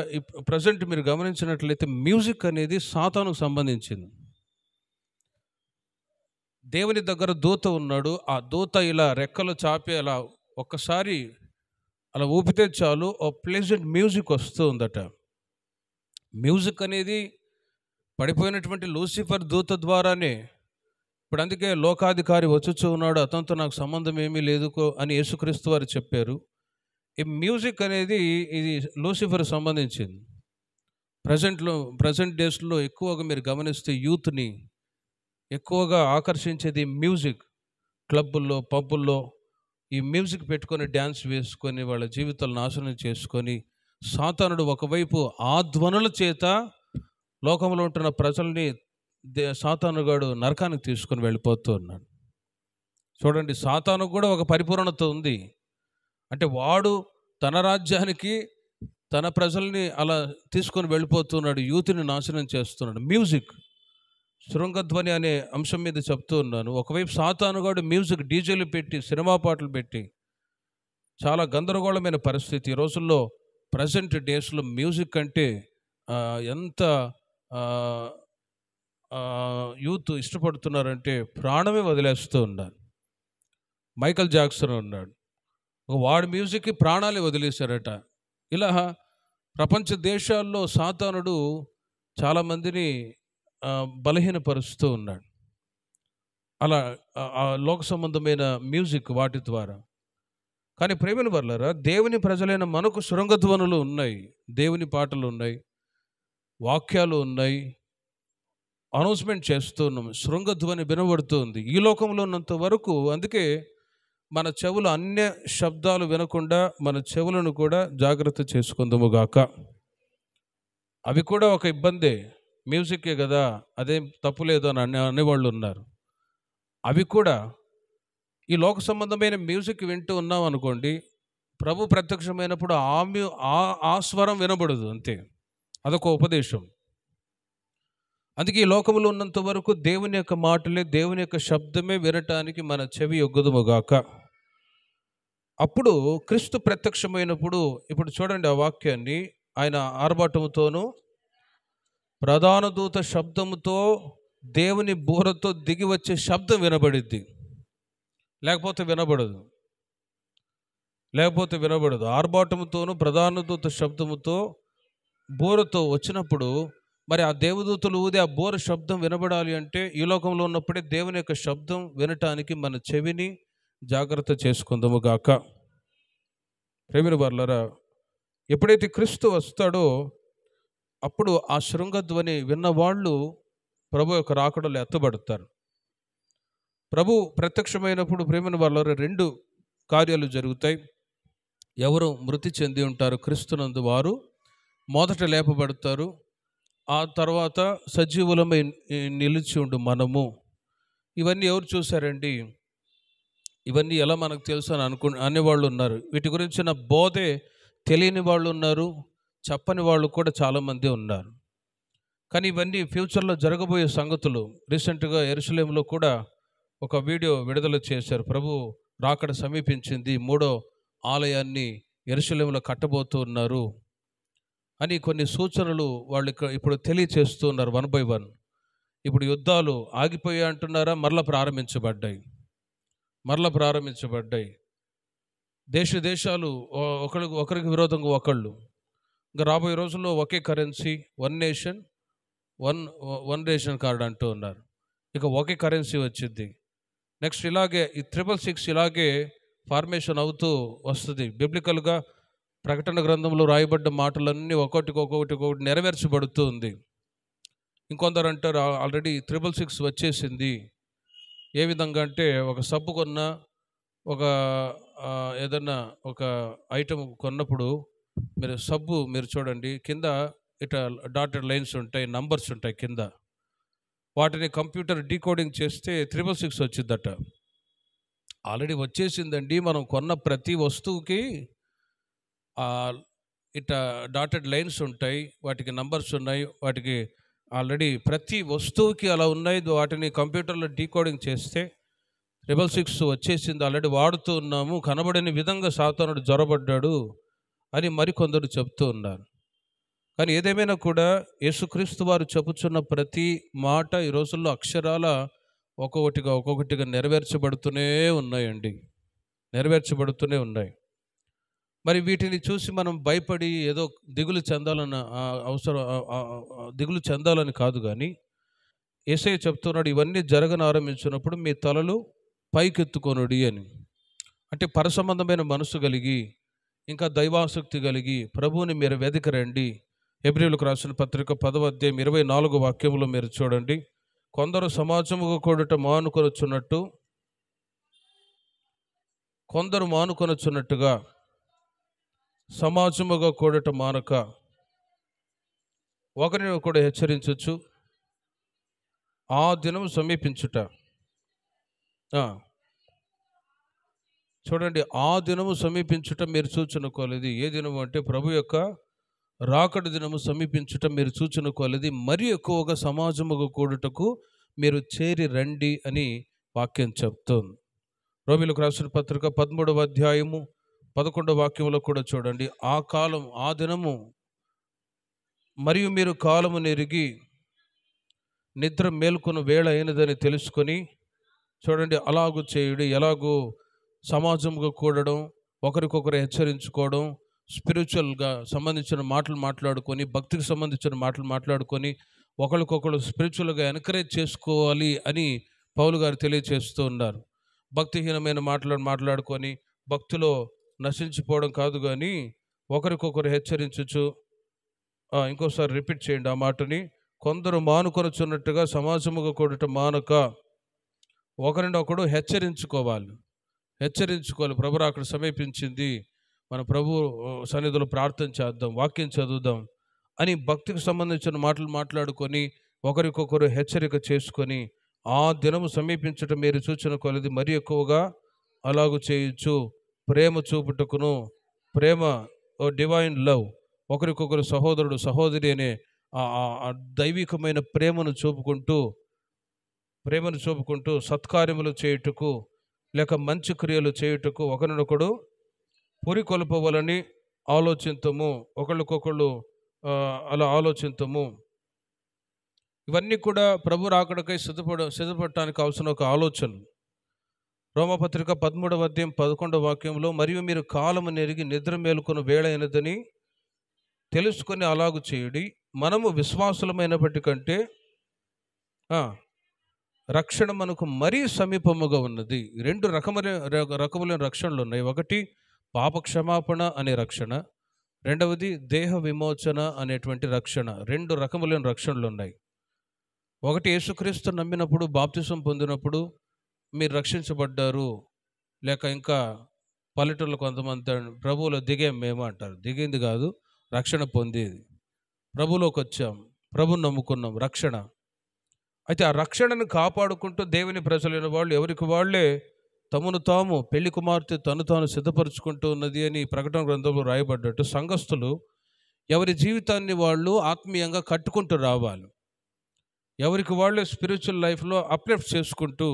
ప్రజెంట్ మీరు గమనించినట్లయితే మ్యూజిక్ అనేది సాతానుకు సంబంధించింది. దేవుని దగ్గర దూత ఉన్నాడు. ఆ దూత ఇలా రెక్కలు చాపి అలా ఒక్కసారి అలా ఊపితే చాలు, ఓ ప్లెజెంట్ మ్యూజిక్ వస్తూ ఉందట. మ్యూజిక్ అనేది పడిపోయినటువంటి లూసిఫర్ దూత ద్వారానే. ఇప్పుడు అందుకే లోకాధికారి వచ్చుచూ ఉన్నాడు, అతనితో నాకు సంబంధం ఏమీ లేదు అని యేసుక్రీస్తు వారు చెప్పారు. ఈ మ్యూజిక్ అనేది ఇది లూసిఫర్ సంబంధించింది. ప్రజెంట్ డేస్లో ఎక్కువగా మీరు గమనిస్తే యూత్ని ఎక్కువగా ఆకర్షించేది మ్యూజిక్. క్లబ్బుల్లో, పబ్బుల్లో ఈ మ్యూజిక్ పెట్టుకొని డ్యాన్స్ వేసుకొని వాళ్ళ జీవితాలను నాశనం చేసుకొని, సాతానుడు ఒకవైపు ఆ ధ్వనుల చేత లోకంలో ఉంటున్న ప్రజల్ని సాతానుగాడు నరకానికి తీసుకొని వెళ్ళిపోతూ ఉన్నాడు. చూడండి, సాతానుకు కూడా ఒక పరిపూర్ణత ఉంది. అంటే వాడు తన రాజ్యానికి తన ప్రజల్ని అలా తీసుకొని వెళ్ళిపోతున్నాడు, యూత్ని నాశనం చేస్తున్నాడు. మ్యూజిక్, శృంగధ్వని అనే అంశం మీద చెప్తూ ఉన్నాను. ఒకవైపు సాతానుగాడు మ్యూజిక్ డీజేలు పెట్టి సినిమా పాటలు పెట్టి చాలా గందరగోళమైన పరిస్థితి. ఈ రోజుల్లో ప్రజెంట్ డేస్లో మ్యూజిక్ అంటే ఎంత యూత్ ఇష్టపడుతున్నారంటే ప్రాణమే వదిలేస్తూ ఉన్నారు. మైకల్ జాక్సన్ ఉన్నాడు, వాడి మ్యూజిక్కి ప్రాణాలే వదిలేశారట. ఇలా ప్రపంచ దేశాల్లో సాతానుడు చాలామందిని బలహీనపరుస్తూ ఉన్నాడు. అలా లోక సంబంధమైన మ్యూజిక్ వాటి ద్వారా. కానీ ప్రేమను వర్లరా, దేవుని ప్రజలైన మనకు శృంగధ్వనులు ఉన్నాయి, దేవుని పాటలు ఉన్నాయి, వాక్యాలు ఉన్నాయి, అనౌన్స్మెంట్ చేస్తూ ఉన్నాం, శృంగధ్వని వినబడుతుంది ఈ లోకంలో ఉన్నంత వరకు. అందుకే మన చెవులు అన్య శబ్దాలు వినకుండా మన చెవులను కూడా జాగ్రత్త చేసుకుందాము గాక. అవి కూడా ఒక ఇబ్బందే, మ్యూజిక్కే కదా, అదేం తప్పులేదు అని అనేవాళ్ళు ఉన్నారు. అవి కూడా ఈ లోక సంబంధమైన మ్యూజిక్ వింటూ ఉన్నాం అనుకోండి, ప్రభు ప్రత్యక్షమైనప్పుడు ఆ స్వరం వినబడదు, అంతే, అదొక ఉపదేశం. అందుకే ఈ లోకంలో ఉన్నంత వరకు దేవుని యొక్క మాటలే, దేవుని యొక్క శబ్దమే వినటానికి మన చెవి యొగ్గుదుముగాక. అప్పుడు క్రీస్తు ప్రత్యక్షమైనప్పుడు, ఇప్పుడు చూడండి ఆ వాక్యాన్ని, ఆయన ఆర్భాటముతోనూ ప్రధాన దూత శబ్దముతో దేవుని బూరతో దిగి వచ్చే శబ్దం వినబడిద్ది, లేకపోతే వినబడదు. ఆర్భాటముతోనూ ప్రధాన దూత శబ్దముతో బూరతో వచ్చినప్పుడు, మరి ఆ దేవదూతలు ఊదే ఆ బోర శబ్దం వినబడాలి అంటే ఈ లోకంలో ఉన్నప్పుడే దేవుని యొక్క శబ్దం వినటానికి మన చెవిని జాగ్రత్త చేసుకుందాము గాక. ప్రేమిన వర్లరా, ఎప్పుడైతే క్రీస్తు వస్తాడో అప్పుడు ఆ శృంగధ్వని విన్నవాళ్ళు ప్రభు యొక్క రాకడలో ఎత్తబడతారు. ప్రభు ప్రత్యక్షమైనప్పుడు ప్రేమిన వర్లరా 2 కార్యాలు జరుగుతాయి. ఎవరు మృతి చెంది ఉంటారు క్రీస్తునందు వారు మొదట లేపబడతారు, ఆ తర్వాత సజీవులమై నిలిచి ఉండు మనము. ఇవన్నీ ఎవరు చూశారండి? ఇవన్నీ ఎలా మనకు తెలుసు అని అనేవాళ్ళు ఉన్నారు. వీటి గురించిన బోధే తెలియని వాళ్ళు ఉన్నారు, చెప్పని వాళ్ళు కూడా చాలామంది ఉన్నారు. కానీ ఇవన్నీ ఫ్యూచర్లో జరగబోయే సంగతులు. రీసెంట్గా యెరూషలేములో కూడా ఒక వీడియో విడుదల చేశారు. ప్రభు రాకడ సమీపించింది, 3వ ఆలయాన్ని యెరూషలేములో కట్టబోతూ ఉన్నారు అని కొన్ని సూచనలు వాళ్ళు ఇప్పుడు తెలియచేస్తూ ఉన్నారు, 1 by 1. ఇప్పుడు యుద్ధాలు ఆగిపోయాయి అంటున్నారా? మరలా ప్రారంభించబడ్డాయి. దేశాలు ఒకరికి విరోధంగా ఒకళ్ళు. ఇంకా రాబోయే రోజుల్లో ఒకే కరెన్సీ, వన్ రేషన్ కార్డ్ అంటూ ఉన్నారు. ఇక ఒకే కరెన్సీ వచ్చింది. నెక్స్ట్ ఇలాగే ఈ 666 ఇలాగే ఫార్మేషన్ అవుతూ వస్తుంది. బిబ్లికల్గా ప్రకటన గ్రంథంలో రాయబడ్డ మాటలన్నీ ఒక్కొక్కటి నెరవేర్చబడుతూ ఉంది. ఇంకొందరు అంటారు ఆల్రెడీ 666 వచ్చేసింది. ఏ విధంగా అంటే, ఒక సబ్బు కొన్నా, ఒక ఏదన్నా ఒక ఐటమ్ కొన్నప్పుడు మీరు చూడండి, కింద ఇట్లా డాటెడ్ లైన్స్ ఉంటాయి, నంబర్స్ ఉంటాయి కింద. వాటిని కంప్యూటర్ డీకోడింగ్ చేస్తే 666 వచ్చిందట. ఆల్రెడీ వచ్చేసిందండి. మనం కొన్న ప్రతి వస్తువుకి ఇట్లా డాటెడ్ లైన్స్ ఉంటాయి, వాటికి నంబర్స్ ఉన్నాయి, వాటికి ఆల్రెడీ ప్రతి వస్తువుకి అలా ఉన్నాయి. వాటిని కంప్యూటర్లో డీకోడింగ్ చేస్తే 666 వచ్చేసింది, ఆల్రెడీ వాడుతూ ఉన్నాము, కనబడని విధంగా సాతానుడు జొరబడ్డాడు అని మరికొందరు చెప్తూ ఉన్నారు. కానీ ఏదేమైనా కూడా యేసుక్రీస్తు వారు చెప్పుచున్న ప్రతి మాట ఈ రోజుల్లో అక్షరాల ఒక్కొక్కటిగా నెరవేర్చబడుతూనే ఉన్నాయి. మరి వీటిని చూసి మనం భయపడి ఏదో దిగులు చెందాలని కాదు, కానీ యేసయ్య చెప్తున్నాడు, ఇవన్నీ ఆరంభించినప్పుడు మీ తలలు పైకెత్తుకొనుడి అని. అంటే పరసంబంధమైన మనసు కలిగి, ఇంకా దైవాసక్తి కలిగి ప్రభువుని మీరు వెదకరండి. హెబ్రీయులకు రాసిన పత్రిక 10వ అధ్యాయం 24వ వాక్యంలో మీరు చూడండి, కొందరు సమాజముగా కూడుట మానుకొనొచ్చున్నట్టుగా సమాజముగా కూడట మానక ఒకరిని కూడా హెచ్చరించవచ్చు, ఆ దినం సమీపించుట. చూడండి, ఆ దినము సమీపించుట మీరు చూచునుకోలేదు. ఏ దినము అంటే ప్రభు యొక్క రాకడ దినము సమీపించుట మీరు చూచునుకోలేదు, మరి ఎక్కువగా సమాజముగా కూడుటకు మీరు చేరి రండి అని వాక్యం చెప్తోంది. రోమీయులకు రాసిన పత్రిక 13వ అధ్యాయము 11వ వాక్యంలో కూడా చూడండి, ఆ కాలం, ఆ దినము మరియు మీరు కాలము నెరిగి నిద్ర మేల్కొను వేళ అయినదని తెలుసుకొని, చూడండి, అలాగూ చేయుడి. ఎలాగూ సమాజంగా కూడడం, ఒకరికొకరు హెచ్చరించుకోవడం, స్పిరిచువల్గా సంబంధించిన మాటలు మాట్లాడుకొని, భక్తికి సంబంధించిన మాటలు మాట్లాడుకొని, ఒకరికొకరు స్పిరిచువల్గా ఎంకరేజ్ చేసుకోవాలి అని పౌలు గారు తెలియచేస్తూ ఉన్నారు. భక్తిహీనమైన మాటలను మాట్లాడుకొని భక్తిలో నశించిపోవడం కాదు, కానీ ఒకరికొకరు హెచ్చరించుచు, ఇంకోసారి రిపీట్ చేయండి ఆ మాటని. కొందరు మానుకొనుచున్నట్టుగా సమాజముగా కూడట మానక ఒకరినొకడు హెచ్చరించుకోవాలి. ప్రభు అక్కడ సమీపించింది, మన ప్రభు సన్నిధిలో ప్రార్థన చేద్దాం, వాక్యం చదువుదాం అని భక్తికి సంబంధించిన మాటలు మాట్లాడుకొని ఒకరికొకరు హెచ్చరిక చేసుకొని, ఆ దినము సమీపించటం మీరు చూచిన కొలది మరి ఎక్కువగా అలాగూ చేయొచ్చు. ప్రేమ చూపుటకును, ప్రేమ డివైన్ లవ్, ఒకరికొకరు సహోదరుడు సహోదరి అనే ఆ దైవికమైన ప్రేమను చూపుకుంటూ సత్కార్యములు చేయుటకు లేక మంచి క్రియలు చేయుటకు ఒకరినొకడు పురికొల్పవలని ఆలోచింతము, ఒకళ్ళకొకళ్ళు అలా ఆలోచింతము. ఇవన్నీ కూడా ప్రభు రాకడకై సిద్ధపడటానికి అవసరం ఒక ఆలోచన. రోమపత్రిక 13వ అధ్యాయం 11వ వాక్యంలో, మరియు మీరు కాలము నెరిగి నిద్ర మేలుకొను వేళ అయినదని తెలుసుకొని అలాగు చేయుడి. మనము విశ్వాసులమైనప్పటికంటే రక్షణ మనకు మరీ సమీపముగా ఉన్నది. రెండు రకములైన రక్షణలు ఉన్నాయి. ఒకటి పాప క్షమాపణ అనే రక్షణ, రెండవది దేహ విమోచన అనేటువంటి రక్షణ. రెండు రకములైన రక్షణలు ఉన్నాయి. ఒకటి, యేసుక్రీస్తు నమ్మినప్పుడు, బాప్తిసం పొందినప్పుడు మీరు రక్షించబడ్డారు. లేక ఇంకా పల్లెటూళ్ళు కొంతమంది ప్రభువులో దిగాం మేము అంటారు. దిగింది కాదు, రక్షణ పొందేది. ప్రభులోకి వచ్చాం, ప్రభుని నమ్ముకున్నాం, రక్షణ. అయితే ఆ రక్షణను కాపాడుకుంటూ దేవుని ప్రజలైన వాళ్ళు ఎవరికి వాళ్ళే తమను తాము పెళ్లి కుమార్తె తను తాను సిద్ధపరచుకుంటూ ఉన్నది అని ప్రకటన గ్రంథంలో రాయబడ్డట్టు, సంఘస్థులు ఎవరి జీవితాన్ని వాళ్ళు ఆత్మీయంగా కట్టుకుంటూ రావాలి. ఎవరికి వాళ్ళే స్పిరిచువల్ లైఫ్లో అప్లిఫ్ట్ చేసుకుంటూ,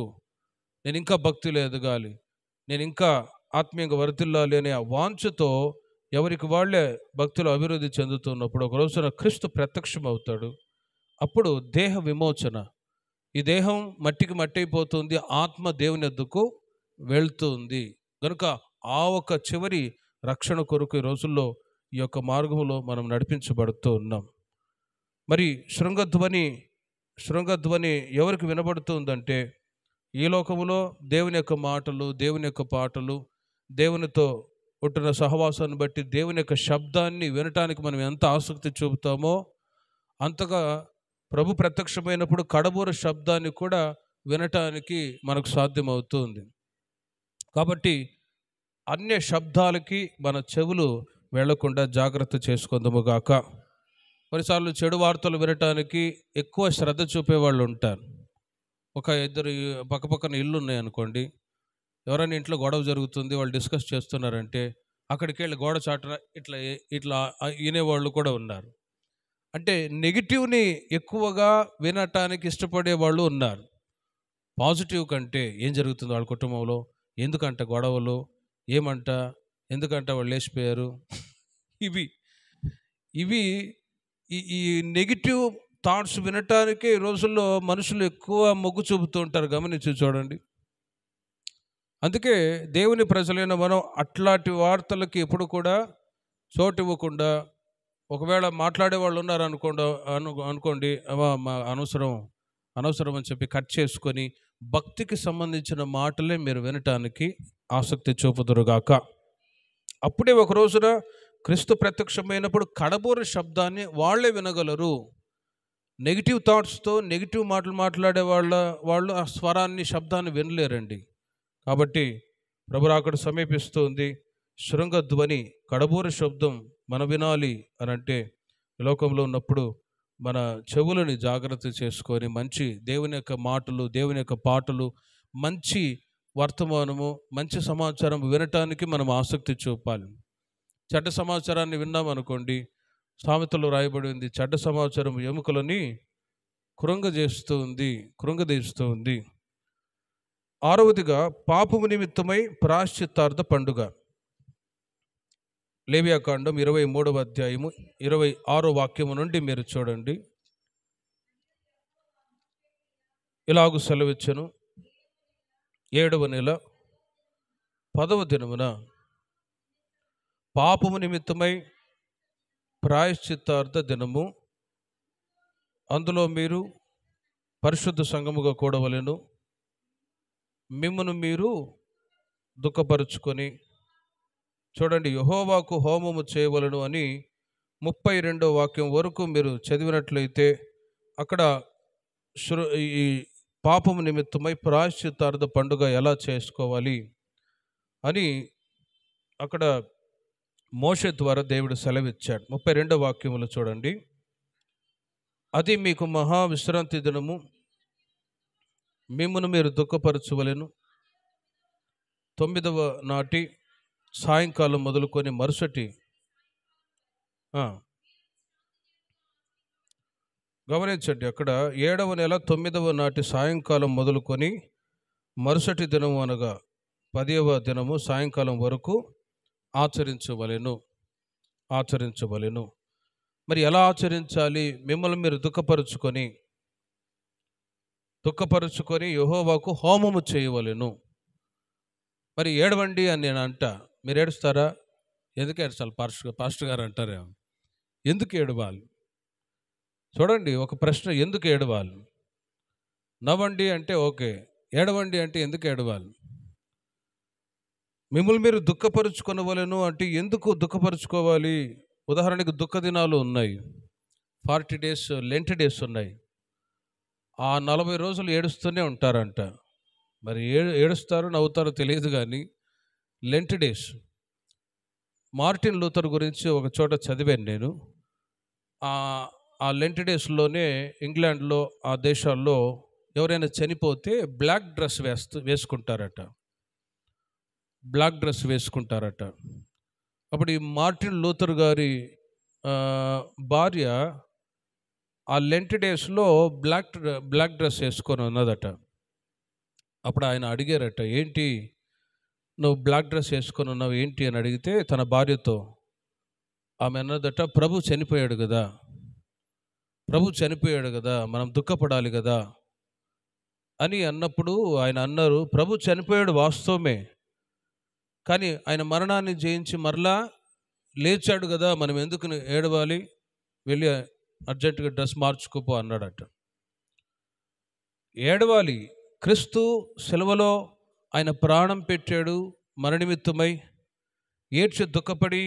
నేను ఇంకా భక్తిలో ఎదగాలి, నేను ఇంకా ఆత్మీయంగా వర్ధిల్లాలి అనే ఆ వాంఛతో ఎవరికి వాళ్ళే భక్తిలో అభివృద్ధి చెందుతున్నప్పుడు ఒక రోజున క్రీస్తు ప్రత్యక్షం అవుతాడు. అప్పుడు దేహ విమోచన. ఈ దేహం మట్టికి మట్టి అయిపోతుంది, ఆత్మ దేవుని యొద్దకు వెళ్తుంది. కనుక ఆ ఒక చివరి రక్షణ కొరకు ఈ రోజుల్లో ఈ యొక్క మార్గంలో మనం నడిపించబడుతూ ఉన్నాం. మరి శృంగధ్వని ఎవరికి వినబడుతుందంటే, ఈ లోకములో దేవుని యొక్క మాటలు, దేవుని యొక్క పాటలు, దేవునితో ఉంటున్న సహవాసాన్ని బట్టి దేవుని యొక్క శబ్దాన్ని వినటానికి మనం ఎంత ఆసక్తి చూపుతామో, అంతగా ప్రభు ప్రత్యక్షమైనప్పుడు కడబూర శబ్దాన్ని కూడా వినటానికి మనకు సాధ్యమవుతుంది. కాబట్టి అన్య శబ్దాలకి మన చెవులు వెళ్లకుండా జాగ్రత్త చేసుకుందాము గాక. కొన్నిసార్లు చెడు వార్తలు వినటానికి ఎక్కువ శ్రద్ధ చూపే వాళ్ళు ఉంటారు. ఒక ఇద్దరు పక్కపక్కన ఇల్లు ఉన్నాయనుకోండి, ఎవరైనా ఇంట్లో గొడవ జరుగుతుంది, వాళ్ళు డిస్కస్ చేస్తున్నారంటే అక్కడికి వెళ్ళి గోడ చాటున ఇట్లా వినేవాళ్ళు కూడా ఉన్నారు. అంటే నెగిటివ్ని ఎక్కువగా వినటానికి ఇష్టపడే వాళ్ళు ఉన్నారు. పాజిటివ్ కంటే ఏం జరుగుతుంది వాళ్ళ కుటుంబంలో, ఎందుకంట గొడవలు, ఏమంట, ఎందుకంట వాళ్ళు లేచిపోయారు, ఇవి ఈ నెగిటివ్ థాట్స్ వినటానికి ఈ రోజుల్లో మనుషులు ఎక్కువ మొగ్గు చూపుతూ ఉంటారు. గమనించి చూడండి. అందుకే దేవుని ప్రజలైన మనం అట్లాంటి వార్తలకి ఎప్పుడు కూడా చోటు ఇవ్వకుండా, ఒకవేళ మాట్లాడే వాళ్ళు ఉన్నారు అనుకోండి, అనవసరం అని చెప్పి కట్ చేసుకొని భక్తికి సంబంధించిన మాటలే మీరు వినటానికి ఆసక్తి చూపుదురుగాక. అప్పుడే ఒక రోజున క్రీస్తు ప్రత్యక్షమైనప్పుడు కడబూర శబ్దాన్ని వాళ్ళే వినగలరు. నెగిటివ్ థాట్స్తో నెగిటివ్ మాటలు మాట్లాడే వాళ్ళు ఆ స్వరాన్ని, శబ్దాన్ని వినలేరండి. కాబట్టి ప్రభు రాకడ సమీపిస్తుంది. శృంగధ్వని, కడబూర శబ్దం మనం వినాలి అని అంటే, లోకంలో ఉన్నప్పుడు మన చెవులని జాగ్రత్త చేసుకొని మంచి దేవుని యొక్క మాటలు, దేవుని యొక్క పాటలు, మంచి వర్తమానము, మంచి సమాచారం వినటానికి మనం ఆసక్తి చూపాలి. చెడ్డ సమాచారాన్ని విన్నామనుకోండి, సామెతలో రాయబడింది, చెడ్డ సమాచారం ఎముకలని కృంగదీస్తూ ఉంది. 6వదిగా పాపము నిమిత్తమై ప్రాయశ్చిత్తార్థ పండుగ లేవియాకాండం 23వ అధ్యాయము 26వ వాక్యము నుండి మీరు చూడండి. ఇలాగు సెలవిచ్చెను, 7వ నెల 10వ దినమున పాపము నిమిత్తమై ప్రాయశ్చిత్తార్థ దినము, అందులో మీరు పరిశుద్ధ సంఘముగా కూడవలెను. మిమ్మును మీరు దుఃఖపరుచుకొని, చూడండి, యెహోవాకు హోమము చేయవలను అని 32వ వాక్యం వరకు మీరు చదివినట్లయితే అక్కడ ఈ పాపము నిమిత్తమై ప్రాయశ్చిత్తార్థ పండుగ ఎలా చేసుకోవాలి అని అక్కడ మోషే ద్వారా దేవుడు సెలవిచ్చాడు. 32వ వాక్యములు చూడండి. అది మీకు మహా విశ్రాంతి దినము, మిమ్మును మీరు దుఃఖపరచవలెను. 9వ నాటి సాయంకాలం మొదలుకొని మరుసటి గమనించండి, అక్కడ 7వ నెల 9వ నాటి సాయంకాలం మొదలుకొని మరుసటి దినము అనగా 10వ దినము సాయంకాలం వరకు ఆచరించవలెను. మరి ఎలా ఆచరించాలి? మిమ్మల్ని మీరు దుఃఖపరుచుకొని యెహోవాకు హోమము చేయవలెను. మరి ఏడవండి అని నేను అంట, మీరు ఏడుస్తారా? ఎందుకు ఏడ్చాలి? పాస్టర్ గారు అంటారే, ఎందుకు ఏడవాలి? చూడండి, ఒక ప్రశ్న, ఎందుకు ఏడవాలి? నవ్వండి అంటే ఓకే, ఏడవండి అంటే ఎందుకు ఏడవాలి? మిమ్మల్ని మీరు దుఃఖపరుచుకొనవలెను అంటే ఎందుకు దుఃఖపరుచుకోవాలి? ఉదాహరణకు దుఃఖ దినాలు ఉన్నాయి, 40 days లెంట్ డేస్ ఉన్నాయి. ఆ 40 రోజులు ఏడుస్తూనే ఉంటారంట. మరి ఏడుస్తారో నవ్వుతారో తెలియదు, కానీ లెంట్ డేస్. మార్టిన్ లూథర్ గురించి ఒక చోట చదివాను నేను. ఆ లెంట్ డేస్లోనే ఇంగ్లాండ్లో, ఆ దేశాల్లో ఎవరైనా చనిపోతే బ్లాక్ డ్రెస్ వేసుకుంటారట. అప్పుడు ఈ మార్టిన్ లూథర్ గారి భార్య ఆ లెంట్ డేస్లో బ్లాక్ డ్రెస్ వేసుకొని ఉన్నదట. అప్పుడు ఆయన అడిగారట, ఏంటి నువ్వు బ్లాక్ డ్రెస్ వేసుకొని ఉన్నావు ఏంటి అని అడిగితే తన భార్యతో ఆమె అన్నదట, ప్రభు చనిపోయాడు కదా, మనం దుఃఖపడాలి కదా అని అన్నప్పుడు ఆయన అన్నారు, ప్రభు చనిపోయాడు వాస్తవమే, కానీ ఆయన మరణాన్ని జయించి మరలా లేచాడు కదా, మనం ఎందుకు ఏడవాలి? వెళ్ళి అర్జెంటుగా డ్రెస్ మార్చుకోపో అన్నాడట. ఏడవాలి. క్రీస్తు సిలువలో ఆయన ప్రాణం పెట్టాడు మన నిమిత్తమై. ఏడ్చి దుఃఖపడి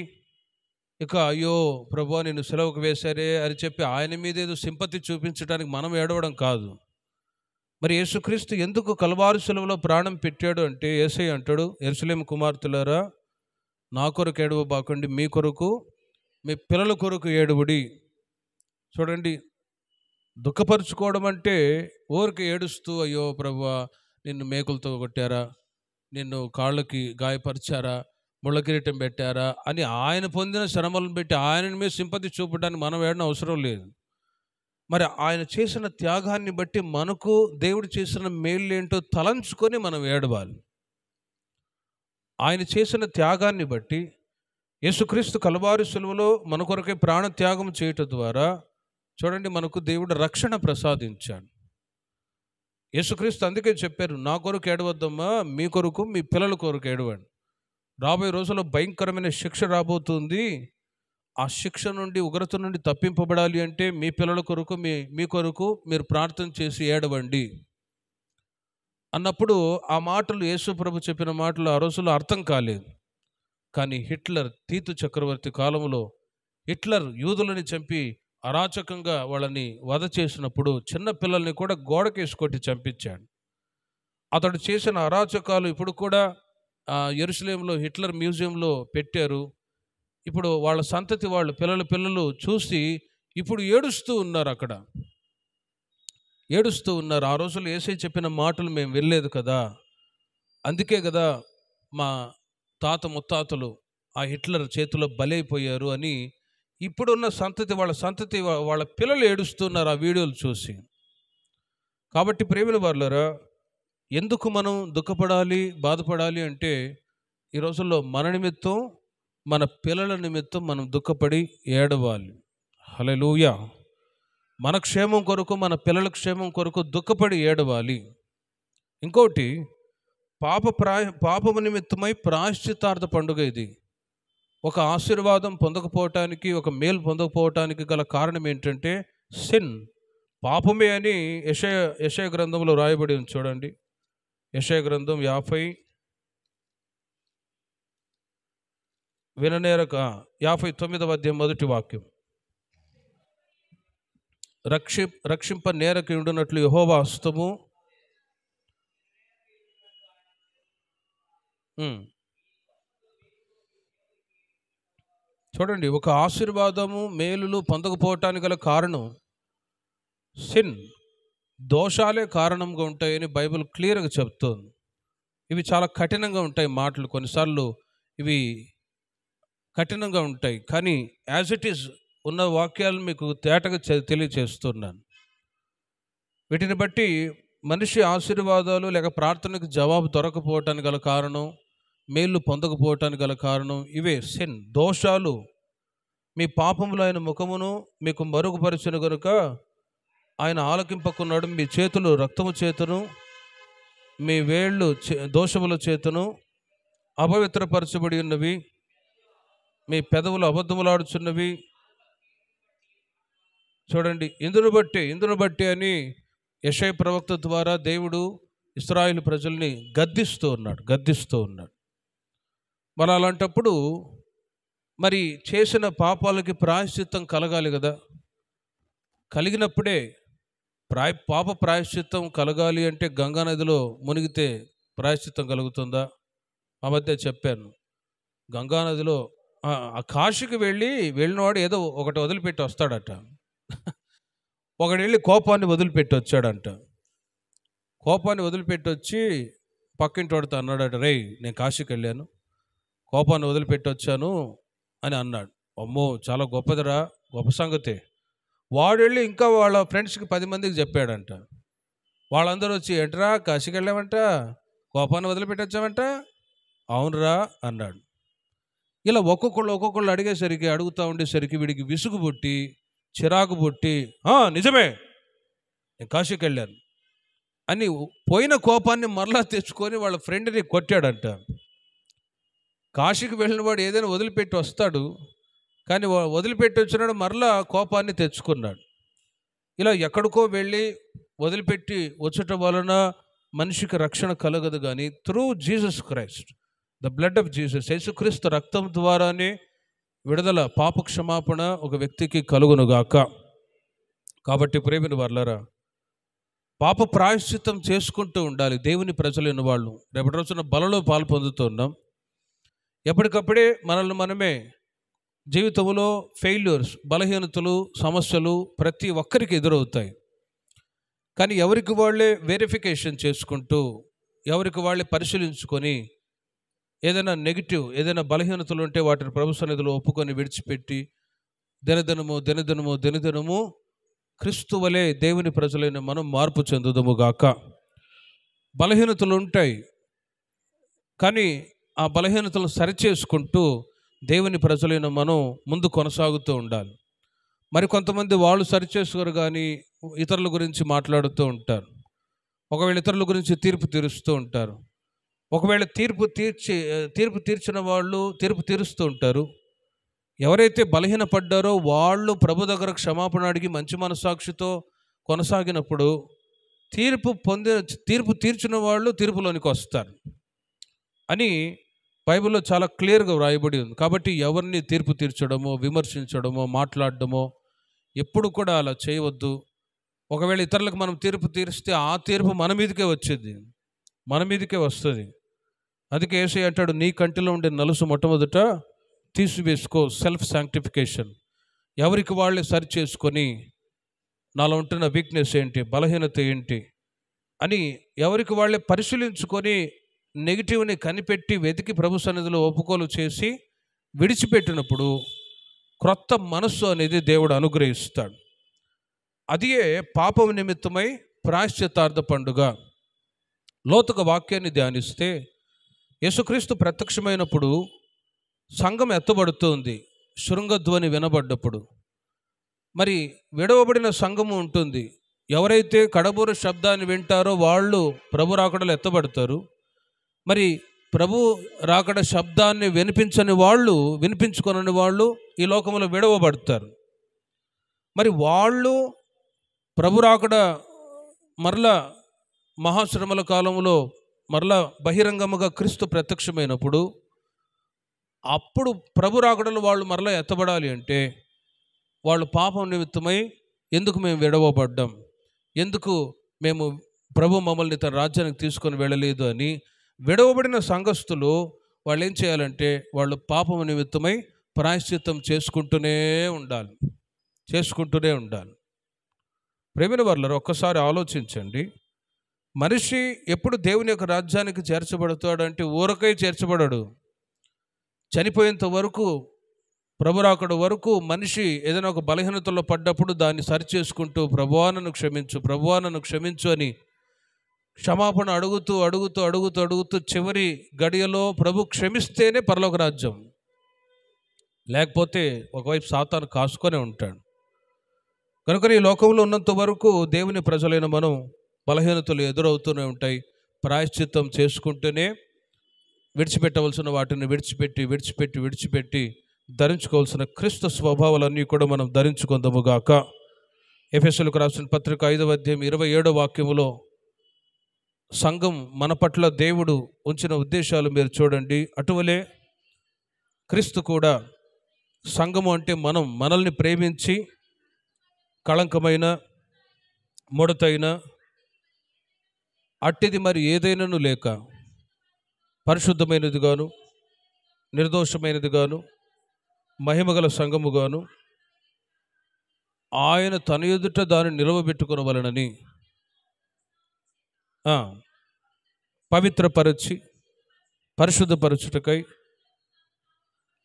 ఇక అయ్యో ప్రభువా నిన్ను సిలువకు వేశారే అని చెప్పి ఆయన మీద ఏదో సింపతి చూపించడానికి మనం ఏడవడం కాదు. మరి యేసుక్రీస్తు ఎందుకు కల్వారి సిలువలో ప్రాణం పెట్టాడు అంటే, యేసయ్య అంటాడు, యెరూషలేము కుమార్తెలారా, నా కొరకు ఏడవబాకండి, మీ కొరకు మీ పిల్లల కొరకు ఏడువుడి. చూడండి, దుఃఖపరుచుకోవడం అంటే ఊరికి ఏడుస్తూ అయ్యో ప్రభువా నిన్ను మేకులతో కొట్టారా, నిన్ను కాళ్ళకి గాయపరిచారా, ముళ్ళ కిరీటం పెట్టారా అని ఆయన పొందిన శ్రమలను పెట్టి ఆయన మీద సింపతి చూపడానికి మనం ఏడన అవసరం లేదు. మరి ఆయన చేసిన త్యాగాన్ని బట్టి మనకు దేవుడు చేసిన మేలు ఏంటో తలంచుకొని మనం ఏడవాలి. ఆయన చేసిన త్యాగాన్ని బట్టి యేసుక్రీస్తు కల్వారి సిలువలో మన కొరకే ప్రాణ త్యాగం చేయటం ద్వారా చూడండి మనకు దేవుడు రక్షణ ప్రసాదించాడు. యేసుక్రీస్తు అందుకే చెప్పారు, నా కొరకు ఏడవద్దమ్మా, మీ కొరకు మీ పిల్లల కొరకు ఏడవండి. రాబోయే రోజుల్లో భయంకరమైన శిక్ష రాబోతుంది. ఆ శిక్ష నుండి, ఉగ్రత నుండి తప్పింపబడాలి అంటే మీ పిల్లల కొరకు మీ కొరకు మీరు ప్రార్థన చేసి ఏడవండి అన్నప్పుడు ఆ మాటలు, యేసు ప్రభు చెప్పిన మాటలు ఆ రోజుల్లో అర్థం కాలేదు. కానీ హిట్లర్, తీతు చక్రవర్తి కాలంలో హిట్లర్ యూదులని చంపి అరాచకంగా వాళ్ళని వధ చేసినప్పుడు చిన్న పిల్లల్ని కూడా గోడకేసి కొట్టి చంపించాడు. అతడు చేసిన అరాచకాలు ఇప్పుడు కూడా యెరూషలేములో హిట్లర్ మ్యూజియంలో పెట్టారు. ఇప్పుడు వాళ్ళ సంతతి వాళ్ళు పిల్లలు చూసి ఇప్పుడు ఏడుస్తూ ఉన్నారు. ఆ రోజుల్లో యేసయ్య చెప్పిన మాటలు మేము వినలేదు కదా, అందుకే కదా మా తాత ముత్తాతలు ఆ హిట్లర్ చేతిలో బలైపోయారు అని ఇప్పుడున్న వాళ్ళ పిల్లలు ఏడుస్తున్నారు ఆ వీడియోలు చూసి. కాబట్టి ప్రేమిన వారులారా, ఎందుకు మనం దుఃఖపడాలి, బాధపడాలి అంటే ఈ రోజుల్లో మన నిమిత్తం మన పిల్లల నిమిత్తం మనం దుఃఖపడి ఏడవాలి. హల్లెలూయా. మన క్షేమం కొరకు, మన పిల్లల క్షేమం కొరకు దుఃఖపడి ఏడవాలి. ఇంకోటి, పాపము నిమిత్తమై ప్రాయశ్చిత్తార్థ పండుగ ఇది. ఒక ఆశీర్వాదం పొందకపోవటానికి, ఒక మేలు పొందకపోవటానికి గల కారణం ఏంటంటే సిన్, పాపమే అని యెషయా గ్రంథంలో రాయబడి ఉంది. చూడండి, యెషయా గ్రంథం 59వ అధ్యాయం మొదటి వాక్యం. రక్షింప నేరకి ఉండునట్లు యెహోవా హస్తము. చూడండి, ఒక ఆశీర్వాదము మేలులు పొందకపోవటానికి గల కారణం సిన్, దోషాలే కారణంగా ఉంటాయని బైబిల్ క్లియర్గా చెప్తోంది. ఇవి చాలా కఠినంగా ఉంటాయి మాటలు, కొన్నిసార్లు ఇవి కఠినంగా ఉంటాయి, కానీ యాజ్ ఇట్ ఈజ్ ఉన్న వాక్యాలు మీకు తేటగా తెలియచేస్తున్నాను. వీటిని బట్టి మనిషి ఆశీర్వాదాలు లేక ప్రార్థనకు జవాబు దొరకపోవటానికి గల కారణం, మేలు పొందకపోవటానికి గల కారణం ఇవే సిన్, దోషాలు. మీ పాపములు ఆయన ముఖమును మీకు మరుగుపరచును గనుక ఆయన ఆలకింపకున్నాడు. మీ చేతులు రక్తము చేతను, మీ వేళ్ళు దోషముల చేతను అపవిత్రపరచబడి ఉన్నవి, మీ పెదవులు అబద్ధములాడుచున్నవి. చూడండి, ఇందును బట్టి అని యెషయా ప్రవక్త ద్వారా దేవుడు ఇశ్రాయేలు ప్రజల్ని గద్దిస్తూ ఉన్నాడు. మరి అలాంటప్పుడు మరి చేసిన పాపాలకి ప్రాయశ్చిత్తం కలగాలి కదా. కలిగినప్పుడే పాప ప్రాయశ్చిత్తం కలగాలి అంటే గంగా నదిలో మునిగితే ప్రాయశ్చిత్తం కలుగుతుందా? ఆ మధ్య చెప్పాను, గంగా నదిలో ఆ కాశీకి వెళ్ళినవాడు ఏదో ఒకటి వదిలిపెట్టి వస్తాడట. ఒకడు వెళ్ళి కోపాన్ని వదిలిపెట్టి వచ్చాడంట. కోపాన్ని వదిలిపెట్టి వచ్చి పక్కింటి వాడితో అన్నాడట, రేయ్ నేను కాశీకి వెళ్ళాను, కోపాన్ని వదిలిపెట్టి వచ్చాను అని అన్నాడు. అమ్మో చాలా గొప్పదిరా, గొప్ప సంగతే. వాడు వెళ్ళి ఇంకా వాళ్ళ ఫ్రెండ్స్కి 10 మందికి చెప్పాడంట. వాళ్ళందరూ వచ్చి, ఏంట్రా కాశీకి వెళ్ళామంట, కోపాన్ని వదిలిపెట్టి వచ్చామంట, అవునరా అన్నాడు. ఇలా ఒక్కొక్కళ్ళు అడుగుతూ ఉండేసరికి వీడికి విసుగు పుట్టి, చిరాకు పుట్టి, నిజమే నేను కాశీకి వెళ్ళాను అని పోయిన కోపాన్ని మరలా తెచ్చుకొని వాళ్ళ ఫ్రెండ్ని కొట్టాడంట. కాశీకి వెళ్ళిన వాడు ఏదైనా వదిలిపెట్టి వస్తాడు, కానీ వదిలిపెట్టి వచ్చినాడు మరలా కోపాన్ని తెచ్చుకున్నాడు. ఇలా ఎక్కడికో వెళ్ళి వదిలిపెట్టి వచ్చటం వలన మనిషికి రక్షణ కలగదు, కానీ through Jesus Christ, the blood of Jesus, యేసుక్రీస్తు రక్తం ద్వారానే విడుదల, పాప క్షమాపణ ఒక వ్యక్తికి కలుగునుగాక. కాబట్టి ప్రేమిని వర్లరా, పాప ప్రాయశ్చిత్తం చేసుకుంటూ ఉండాలి దేవుని ప్రజలైన వాళ్ళు. రేపటి రోజున బలలో పాలు పొందుతున్నాం. ఎప్పటికప్పుడే మనల్ని మనమే జీవితంలో ఫెయిల్యూర్స్, బలహీనతలు, సమస్యలు ప్రతి ఒక్కరికి ఎదురవుతాయి. కానీ ఎవరికి వాళ్ళే వెరిఫికేషన్ చేసుకుంటూ, ఎవరికి వాళ్ళే పరిశీలించుకొని, ఏదైనా నెగిటివ్, ఏదైనా బలహీనతలు ఉంటే వాటిని ప్రభు సన్నిధిలో ఒప్పుకొని విడిచిపెట్టి దినదినము క్రీస్తు వలె దేవుని ప్రజలైన మనం మార్పు చెందుదము గాక. బలహీనతలు ఉంటాయి, కానీ ఆ బలహీనతలను సరిచేసుకుంటూ దేవుని ప్రజలైన మనం ముందు కొనసాగుతూ ఉండాలి. మరి కొంతమంది వాళ్ళు సరిచేసుకోరు, కానీ ఇతరుల గురించి మాట్లాడుతూ ఉంటారు. ఒకవేళ ఇతరుల గురించి తీర్పు తీరుస్తూ ఉంటారు. ఒకవేళ తీర్పు తీర్చిన వాళ్ళు తీర్పు తీరుస్తూ ఉంటారు. ఎవరైతే బలహీనపడ్డారో వాళ్ళు ప్రభు దగ్గర క్షమాపణ అడిగి మంచి మనసాక్షితో కొనసాగినప్పుడు తీర్పు తీర్చిన వాళ్ళు తీర్పులోనికి వస్తారు అని బైబిల్లో చాలా క్లియర్గా వ్రాయబడి ఉంది. కాబట్టి ఎవరిని తీర్పు తీర్చడమో, విమర్శించడమో, మాట్లాడడమో ఎప్పుడు కూడా అలా చేయవద్దు. ఒకవేళ ఇతరులకు మనం తీర్పు తీరిస్తే ఆ తీర్పు మన మీదకే వస్తుంది. అందుకే యేసయ్య అంటాడు, నీ కంటిలో ఉండే నలుసు మొట్టమొదట తీసివేసుకో. Self sanctification. ఎవరికి వాళ్ళే సరి చేసుకొని, నాలో ఉంటున్న వీక్నెస్ ఏంటి, బలహీనత ఏంటి అని ఎవరికి వాళ్ళే పరిశీలించుకొని, నెగిటివ్ని కనిపెట్టి వెతికి ప్రభు సన్నిధిలో ఒప్పుకోలు చేసి విడిచిపెట్టినప్పుడు క్రొత్త మనస్సు అనేది దేవుడు అనుగ్రహిస్తాడు. అదే పాపం నిమిత్తమై ప్రాయశ్చిత్తార్థ పండుగ. లోతుగా వాక్యాన్ని ధ్యానిస్తే యేసుక్రీస్తు ప్రత్యక్షమైనప్పుడు సంఘం ఎత్తబడుతుంది శృంగధ్వని వినబడ్డప్పుడు. మరి విడవబడిన సంఘము ఉంటుంది. ఎవరైతే కడబూర శబ్దాన్ని వింటారో వాళ్ళు ప్రభు రాకడలో ఎత్తబడతారు. మరి ప్రభు రాకడ శబ్దాన్ని వినిపించుకొనని వాళ్ళు ఈ లోకంలో విడవబడతారు. మరి వాళ్ళు ప్రభు రాకడ మరలా మహాశ్రమల కాలంలో మరలా బహిరంగముగా క్రీస్తు ప్రత్యక్షమైనప్పుడు అప్పుడు ప్రభు రాకడలో వాళ్ళు మరలా ఎత్తబడాలి అంటే వాళ్ళు పాపం నిమిత్తమై ఎందుకు మేము విడవబడ్డాం, ఎందుకు మేము ప్రభు మమ్మల్ని తన రాజ్యానికి తీసుకొని వెళ్ళలేదు అని విడవబడిన సంఘస్థులు వాళ్ళు ఏం చేయాలంటే వాళ్ళు పాపం నిమిత్తమై ప్రాయశ్చిత్తం చేసుకుంటూనే ఉండాలి. ప్రేమిన వారలారా, ఒక్కసారి ఆలోచించండి. మనిషి ఎప్పుడు దేవుని యొక్క రాజ్యానికి చేర్చబడతాడంటే ఊరకై చేర్చబడడు. చనిపోయేంత వరకు, ప్రభు రాకడ వరకు మనిషి ఏదైనా ఒక బలహీనతలో పడ్డప్పుడు దాన్ని సరిచేసుకుంటూ ప్రభువా నన్ను క్షమించు అని క్షమాపణ అడుగుతూ చివరి గడియలో ప్రభు క్షమిస్తేనే పరలోక రాజ్యం. లేకపోతే ఒకవైపు సాతాను కాసుకొనే ఉంటాడు. కనుక ఈ లోకంలో ఉన్నంత వరకు దేవుని ప్రజలైన మనం బలహీనతలు ఎదురవుతూనే ఉంటాయి. ప్రాయశ్చిత్తం చేసుకుంటూనే విడిచిపెట్టవలసిన వాటిని విడిచిపెట్టి ధరించుకోవాల్సిన క్రీస్తు స్వభావాలన్నీ కూడా మనం ధరించుకుందాముగాక. ఎఫెసీయులకు రాసిన పత్రిక 5వ అధ్యాయం 27వ వాక్యములో సంఘం మన పట్ల దేవుడు ఉంచిన ఉద్దేశాలు మీరు చూడండి. అటువలే క్రీస్తు కూడా సంఘము అంటే మనల్ని ప్రేమించి కళంకమైన ముడతైన అట్టిది మరి ఏదైనాను లేక పరిశుద్ధమైనది గాను నిర్దోషమైనది గాను మహిమగల సంఘము గాను ఆయన తన ఎదుట దాన్ని నిలవబెట్టుకొనవలెనని పవిత్రపరచి పరిశుద్ధపరచుటకై.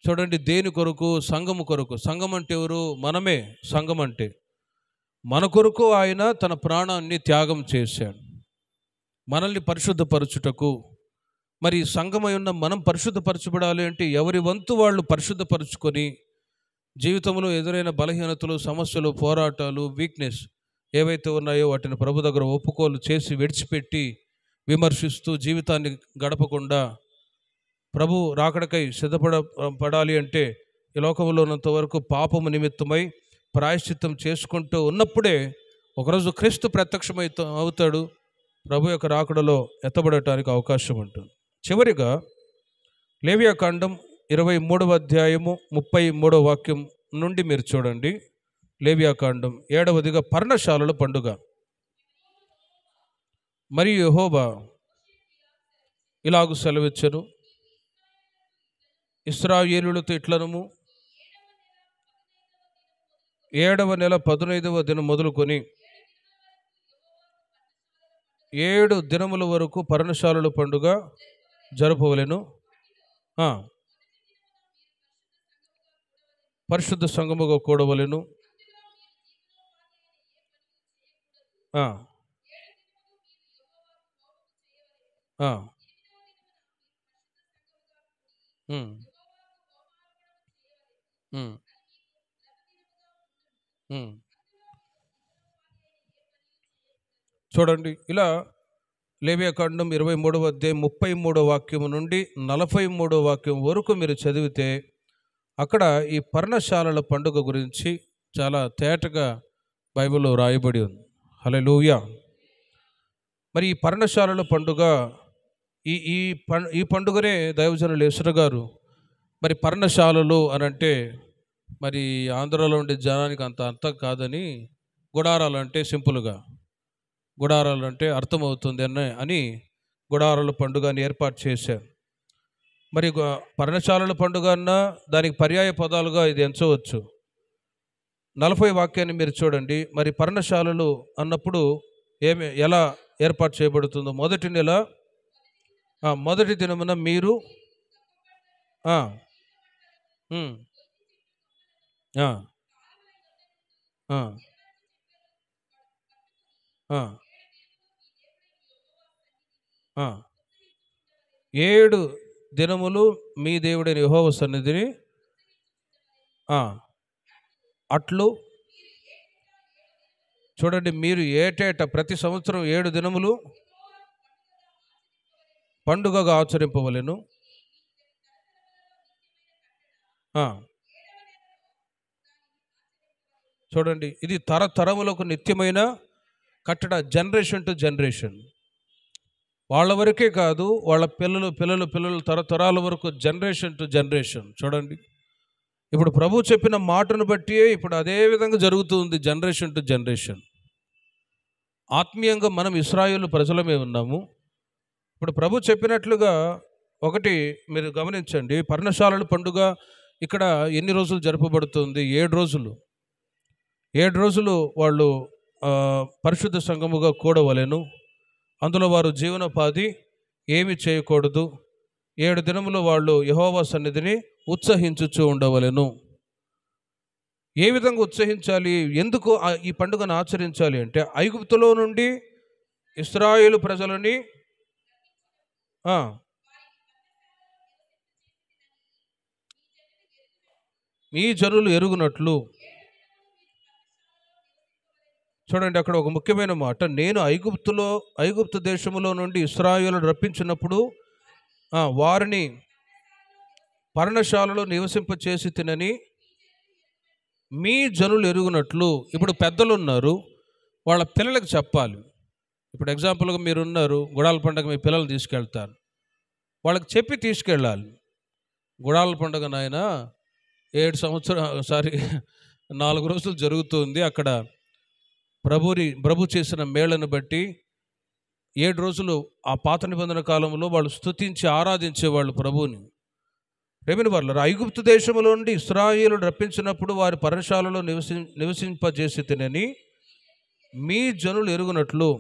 చూడండి, దేని కొరకు? సంఘము కొరకు. సంఘం అంటే ఎవరు? మనమే. సంఘం అంటే మన కొరకు ఆయన తన ప్రాణాన్ని త్యాగం చేశాడు మనల్ని పరిశుద్ధపరచుటకు. మరి సంఘమై ఉన్న మనం పరిశుద్ధపరచబడాలి అంటే ఎవరి వంతు వాళ్ళు పరిశుద్ధపరచుకొని జీవితంలో ఎదురైన బలహీనతలు, సమస్యలు, పోరాటాలు, వీక్నెస్ ఏవైతే ఉన్నాయో వాటిని ప్రభు దగ్గర ఒప్పుకోలు చేసి విడిచిపెట్టి విమర్శిస్తూ జీవితాన్ని గడపకుండా ప్రభు రాకడకై సిద్ధపడాలి అంటే ఈ లోకంలో ఉన్నంత వరకు పాపము నిమిత్తమై ప్రాయశ్చిత్తం చేసుకుంటూ ఉన్నప్పుడే ఒకరోజు క్రీస్తు అవుతాడు. ప్రభు యొక్క రాకడలో ఎత్తబడటానికి అవకాశం ఉంటుంది. చివరిగా లేవియాకాండం 23వ అధ్యాయము 33వ వాక్యం నుండి మీరు చూడండి. లేవియాకాండం 7వదిగా పర్ణశాలల పండుగ. మరియు యెహోవా ఇలాగు సెలవిచ్చెను, ఇశ్రాయేలులతో ఇట్లనము, 7వ నెల 15వ దినం మొదలుకొని 7 దినముల వరకు పర్ణశాలల పండుగ జరుపవలెను. పరిశుద్ధ సంఘముగా కూడవలెను. చూడండి, ఇలా లేవియాకాండం 23వ అధ్యాయం 33వ వాక్యం నుండి 43వ వాక్యం వరకు మీరు చదివితే అక్కడ ఈ పర్ణశాలల పండుగ గురించి చాలా తేటగా బైబిల్లో రాయబడి ఉంది. హల్లెలూయా. మరి ఈ పర్ణశాలల పండుగ ఈ పండుగనే దైవజనులు యేసుర గారు మరి పర్ణశాలలు అని అంటే మరి ఆంధ్రాలో ఉండే జనానికి అంత అర్థం కాదని గుడారాలు అంటే సింపుల్గా గుడారాలు అంటే అర్థమవుతుంది అని గుడారాల పండుగని ఏర్పాటు చేశారు. మరి పర్ణశాలల పండుగ అన్నా దానికి పర్యాయ పదాలుగా ఇది ఎంచవచ్చు. 40 వాక్యాన్ని మీరు చూడండి. మరి పర్ణశాలలు అన్నప్పుడు ఎలా ఏర్పాటు చేయబడుతుందో, మొదటి నెల మొదటి దినమున మీరు దినములు మీ దేవుడైన యెహోవా సన్నిధిని అట్లు చూడండి, మీరు ఏటేటా ప్రతి సంవత్సరం 7 దినములు పండుగగా ఆచరింపవలెను. చూడండి, ఇది తరతరములకు నిత్యమైన కట్టడ, జనరేషన్ టు జనరేషన్. వాళ్ళ వరకే కాదు, వాళ్ళ పిల్లలు పిల్లలు పిల్లలు తరతరాల వరకు, జనరేషన్ టు జనరేషన్. చూడండి, ఇప్పుడు ప్రభు చెప్పిన మాటను బట్టి ఇప్పుడు అదే విధంగా జరుగుతుంది, జనరేషన్ టు జనరేషన్. ఆత్మీయంగా మనం ఇశ్రాయేలు ప్రజలమే ఉన్నాము. ఇప్పుడు ప్రభు చెప్పినట్లుగా ఒకటి మీరు గమనించండి, పర్ణశాలల పండుగ ఇక్కడ ఎన్ని రోజులు జరపబడుతుంది? 7 రోజులు. 7 రోజులు వాళ్ళు పరిశుద్ధ సంఘముగా కూడవలెను. అందులో వారు జీవనోపాధి ఏమి చేయకూడదు. 7 దినములు వాళ్ళు యెహోవా సన్నిధిని ఉత్సహించుచూ ఉండవలెను. ఏ విధంగా ఉత్సహించాలి? ఎందుకు ఈ పండుగను ఆచరించాలి అంటే, ఐగుప్తులో నుండి ఇశ్రాయేలు ప్రజలని మీ జనులు ఎరుగునట్లు. చూడండి, అక్కడ ఒక ముఖ్యమైన మాట, నేను ఐగుప్తు దేశములో నుండి ఇశ్రాయేలును రప్పించినప్పుడు వారిని పర్ణశాలలో నివసింపచేసి తినని మీ జనులు ఎరుగునట్లు. ఇప్పుడు పెద్దలు ఉన్నారు, వాళ్ళ పిల్లలకు చెప్పాలి. ఇప్పుడు ఎగ్జాంపుల్గా మీరున్నారు, గుడాల పండుగ మీ పిల్లలు తీసుకెళ్తారు, వాళ్ళకి చెప్పి తీసుకెళ్ళాలి. గుడాల పండుగ నాయన 4 రోజులు జరుగుతుంది. అక్కడ ప్రభు చేసిన మేళను బట్టి 7 రోజులు ఆ పాత నిబంధన కాలంలో వాళ్ళు స్తుతించి ఆరాధించేవాళ్ళు ప్రభువుని. ప్రేమిన వారలారా, ఐగుప్తు దేశంలో నుండి ఇశ్రాయేలును రప్పించినప్పుడు వారి పర్ణశాలలో నివసింపజేసి తినని మీ జనులు ఎరుగునట్లు.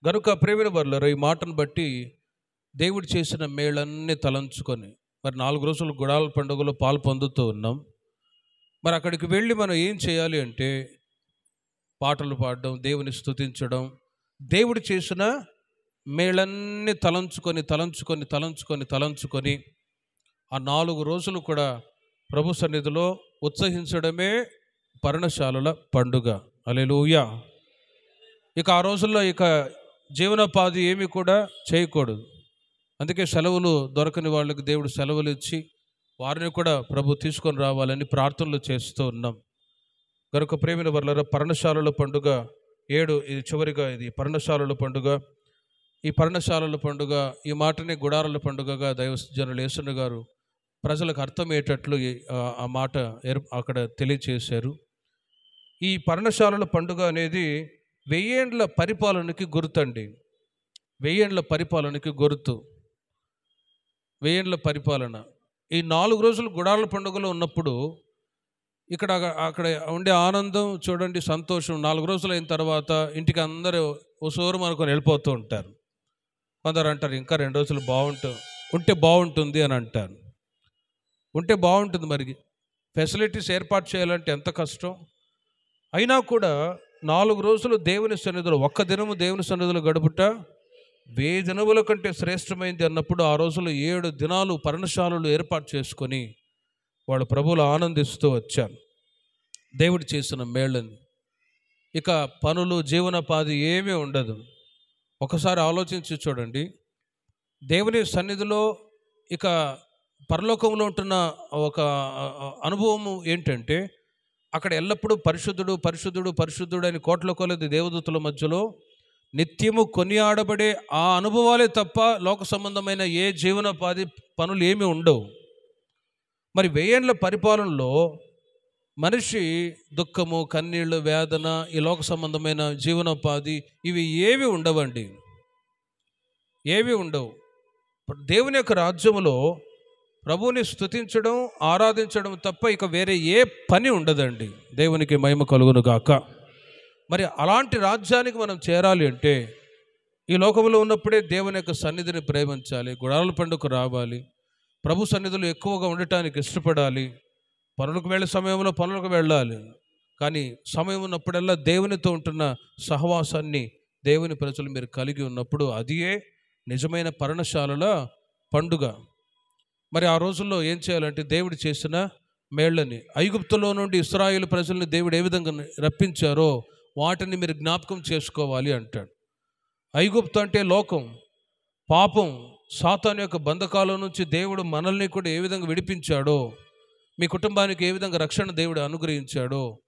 గనుక ప్రేమిన వారలారా, ఈ మాటను బట్టి దేవుడు చేసిన మేళన్నీ తలంచుకొని మరి 4 రోజులు గుడాల పండుగలో పాలు పొందుతూ ఉన్నాం. మరి అక్కడికి వెళ్ళి మనం ఏం చేయాలి అంటే, పాటలు పాడడం, దేవుని స్తుతించడం, దేవుడు చేసిన మేళన్నీ తలంచుకొని తలంచుకొని తలంచుకొని తలంచుకొని ఆ 4 రోజులు కూడా ప్రభు సన్నిధిలో ఉత్సహించడమే పర్ణశాలల పండుగ. హల్లెలూయా. ఇక ఆ రోజుల్లో జీవనోపాధి ఏమి కూడా చేయకూడదు. అందుకే సెలవులు దొరకని వాళ్ళకి దేవుడు సెలవులు ఇచ్చి వారిని కూడా ప్రభు తీసుకొని రావాలని ప్రార్థనలు చేస్తూ ఉన్నాం. కనుక ప్రేమిన వర్లారా, పర్ణశాలల పండుగ 7, ఇది చివరిగా ఇది పర్ణశాలల పండుగ. ఈ పర్ణశాలల పండుగ, ఈ మాటని గుడారాల పండుగగా దైవజనులు యేసన్న గారు ప్రజలకు అర్థమయ్యేటట్లు ఆ మాట అక్కడ తెలియచేశారు. ఈ పర్ణశాలల పండుగ అనేది 1000 ఏండ్ల పరిపాలనకి గుర్తండి. 1000 ఏండ్ల పరిపాలనకి గుర్తు. 1000 ఏండ్ల పరిపాలన. ఈ 4 రోజులు గుడారాల పండుగలో ఉన్నప్పుడు అక్కడ ఉండే ఆనందం చూడండి, సంతోషం. 4 రోజులు అయిన తర్వాత ఇంటికి అందరూ ఉసూరు అనుకొని వెళ్ళిపోతూ ఉంటారు. కొందరు అంటారు ఇంకా 2 రోజులు ఉంటే బాగుంటుంది అని అంటారు. ఉంటే బాగుంటుంది, మరి ఫెసిలిటీస్ ఏర్పాటు చేయాలంటే ఎంత కష్టం. అయినా కూడా 4 రోజులు దేవుని సన్నిధిలో, ఒక్క దినము దేవుని సన్నిధిలో గడుపుట 1000 దినముల కంటే శ్రేష్టమైంది అన్నప్పుడు ఆ రోజులు 7 దినాలు పర్ణశాలలు ఏర్పాటు చేసుకొని వాళ్ళు ప్రభువులు ఆనందిస్తూ వచ్చారు దేవుడు చేసిన మేళ్ళని. ఇక పనులు, జీవనోపాధి ఏమీ ఉండదు. ఒకసారి ఆలోచించి చూడండి, దేవుని సన్నిధిలో ఇక పరలోకంలో ఉంటున్న ఒక అనుభవము ఏంటంటే, అక్కడ ఎల్లప్పుడూ పరిశుద్ధుడు పరిశుద్ధుడు పరిశుద్ధుడు అని కోట్ల కొలది దేవదూతల మధ్యలో నిత్యము కొనియాడబడే ఆ అనుభవాలే తప్ప లోక సంబంధమైన ఏ జీవనోపాధి పనులు ఏమీ ఉండవు. మరి 1000 ఏండ్ల పరిపాలనలో మనిషి దుఃఖము, కన్నీళ్ళు, వేదన, ఈ లోక సంబంధమైన జీవనోపాధి ఇవి ఏవి ఉండవండి, ఏవి ఉండవు. దేవుని యొక్క రాజ్యములో ప్రభువుని స్తుతించడం, ఆరాధించడం తప్ప ఇక వేరే ఏ పని ఉండదండి. దేవునికి మహిమ కలుగును గాక. మరి అలాంటి రాజ్యానికి మనం చేరాలి అంటే ఈ లోకంలో ఉన్నప్పుడే దేవుని యొక్క సన్నిధిని ప్రేమించాలి, గుడారాల పండుగకు రావాలి, ప్రభు సన్నిధిలో ఎక్కువగా ఉండటానికి ఇష్టపడాలి. పనులకు వెళ్ళే సమయంలో పనులకు వెళ్ళాలి, కానీ సమయం ఉన్నప్పుడల్లా దేవునితో ఉంటున్న సహవాసాన్ని దేవుని ప్రజలు మీరు కలిగి ఉన్నప్పుడు అదియే నిజమైన పర్ణశాలల పండుగ. మరి ఆ రోజుల్లో ఏం చేయాలంటే దేవుడు చేసిన మేళ్ళని, ఐగుప్తులో నుండి ఇశ్రాయేలు ప్రజల్ని దేవుడు ఏ విధంగా రప్పించారో వాటిని మీరు జ్ఞాపకం చేసుకోవాలి అంటాడు. ఐగుప్తు అంటే లోకం, పాపం, సాతాను యొక్క బంధకాల నుంచి దేవుడు మనల్ని కూడా ఏ విధంగా విడిపించాడో, మీ కుటుంబానికి ఏ విధంగా రక్షణ దేవుడు అనుగ్రహించాడో,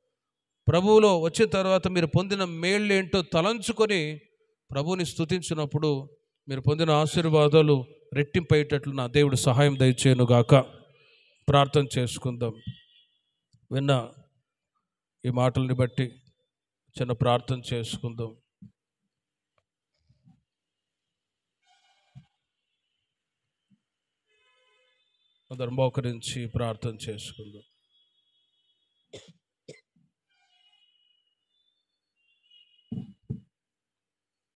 ప్రభువులో వచ్చిన తర్వాత మీరు పొందిన మేళ్ళు ఏంటో తలంచుకొని ప్రభువుని స్తుతించినప్పుడు మీరు పొందిన ఆశీర్వాదాలు రెట్టింపయ్యేటట్లు నా దేవుడు సహాయం దయచేయనుగాక. ప్రార్థన చేసుకుందాం. విన్న ఈ మాటల్ని బట్టి చిన్న ప్రార్థన చేసుకుందాం. అందరం మోకరించి ప్రార్థన చేసుకుందాం.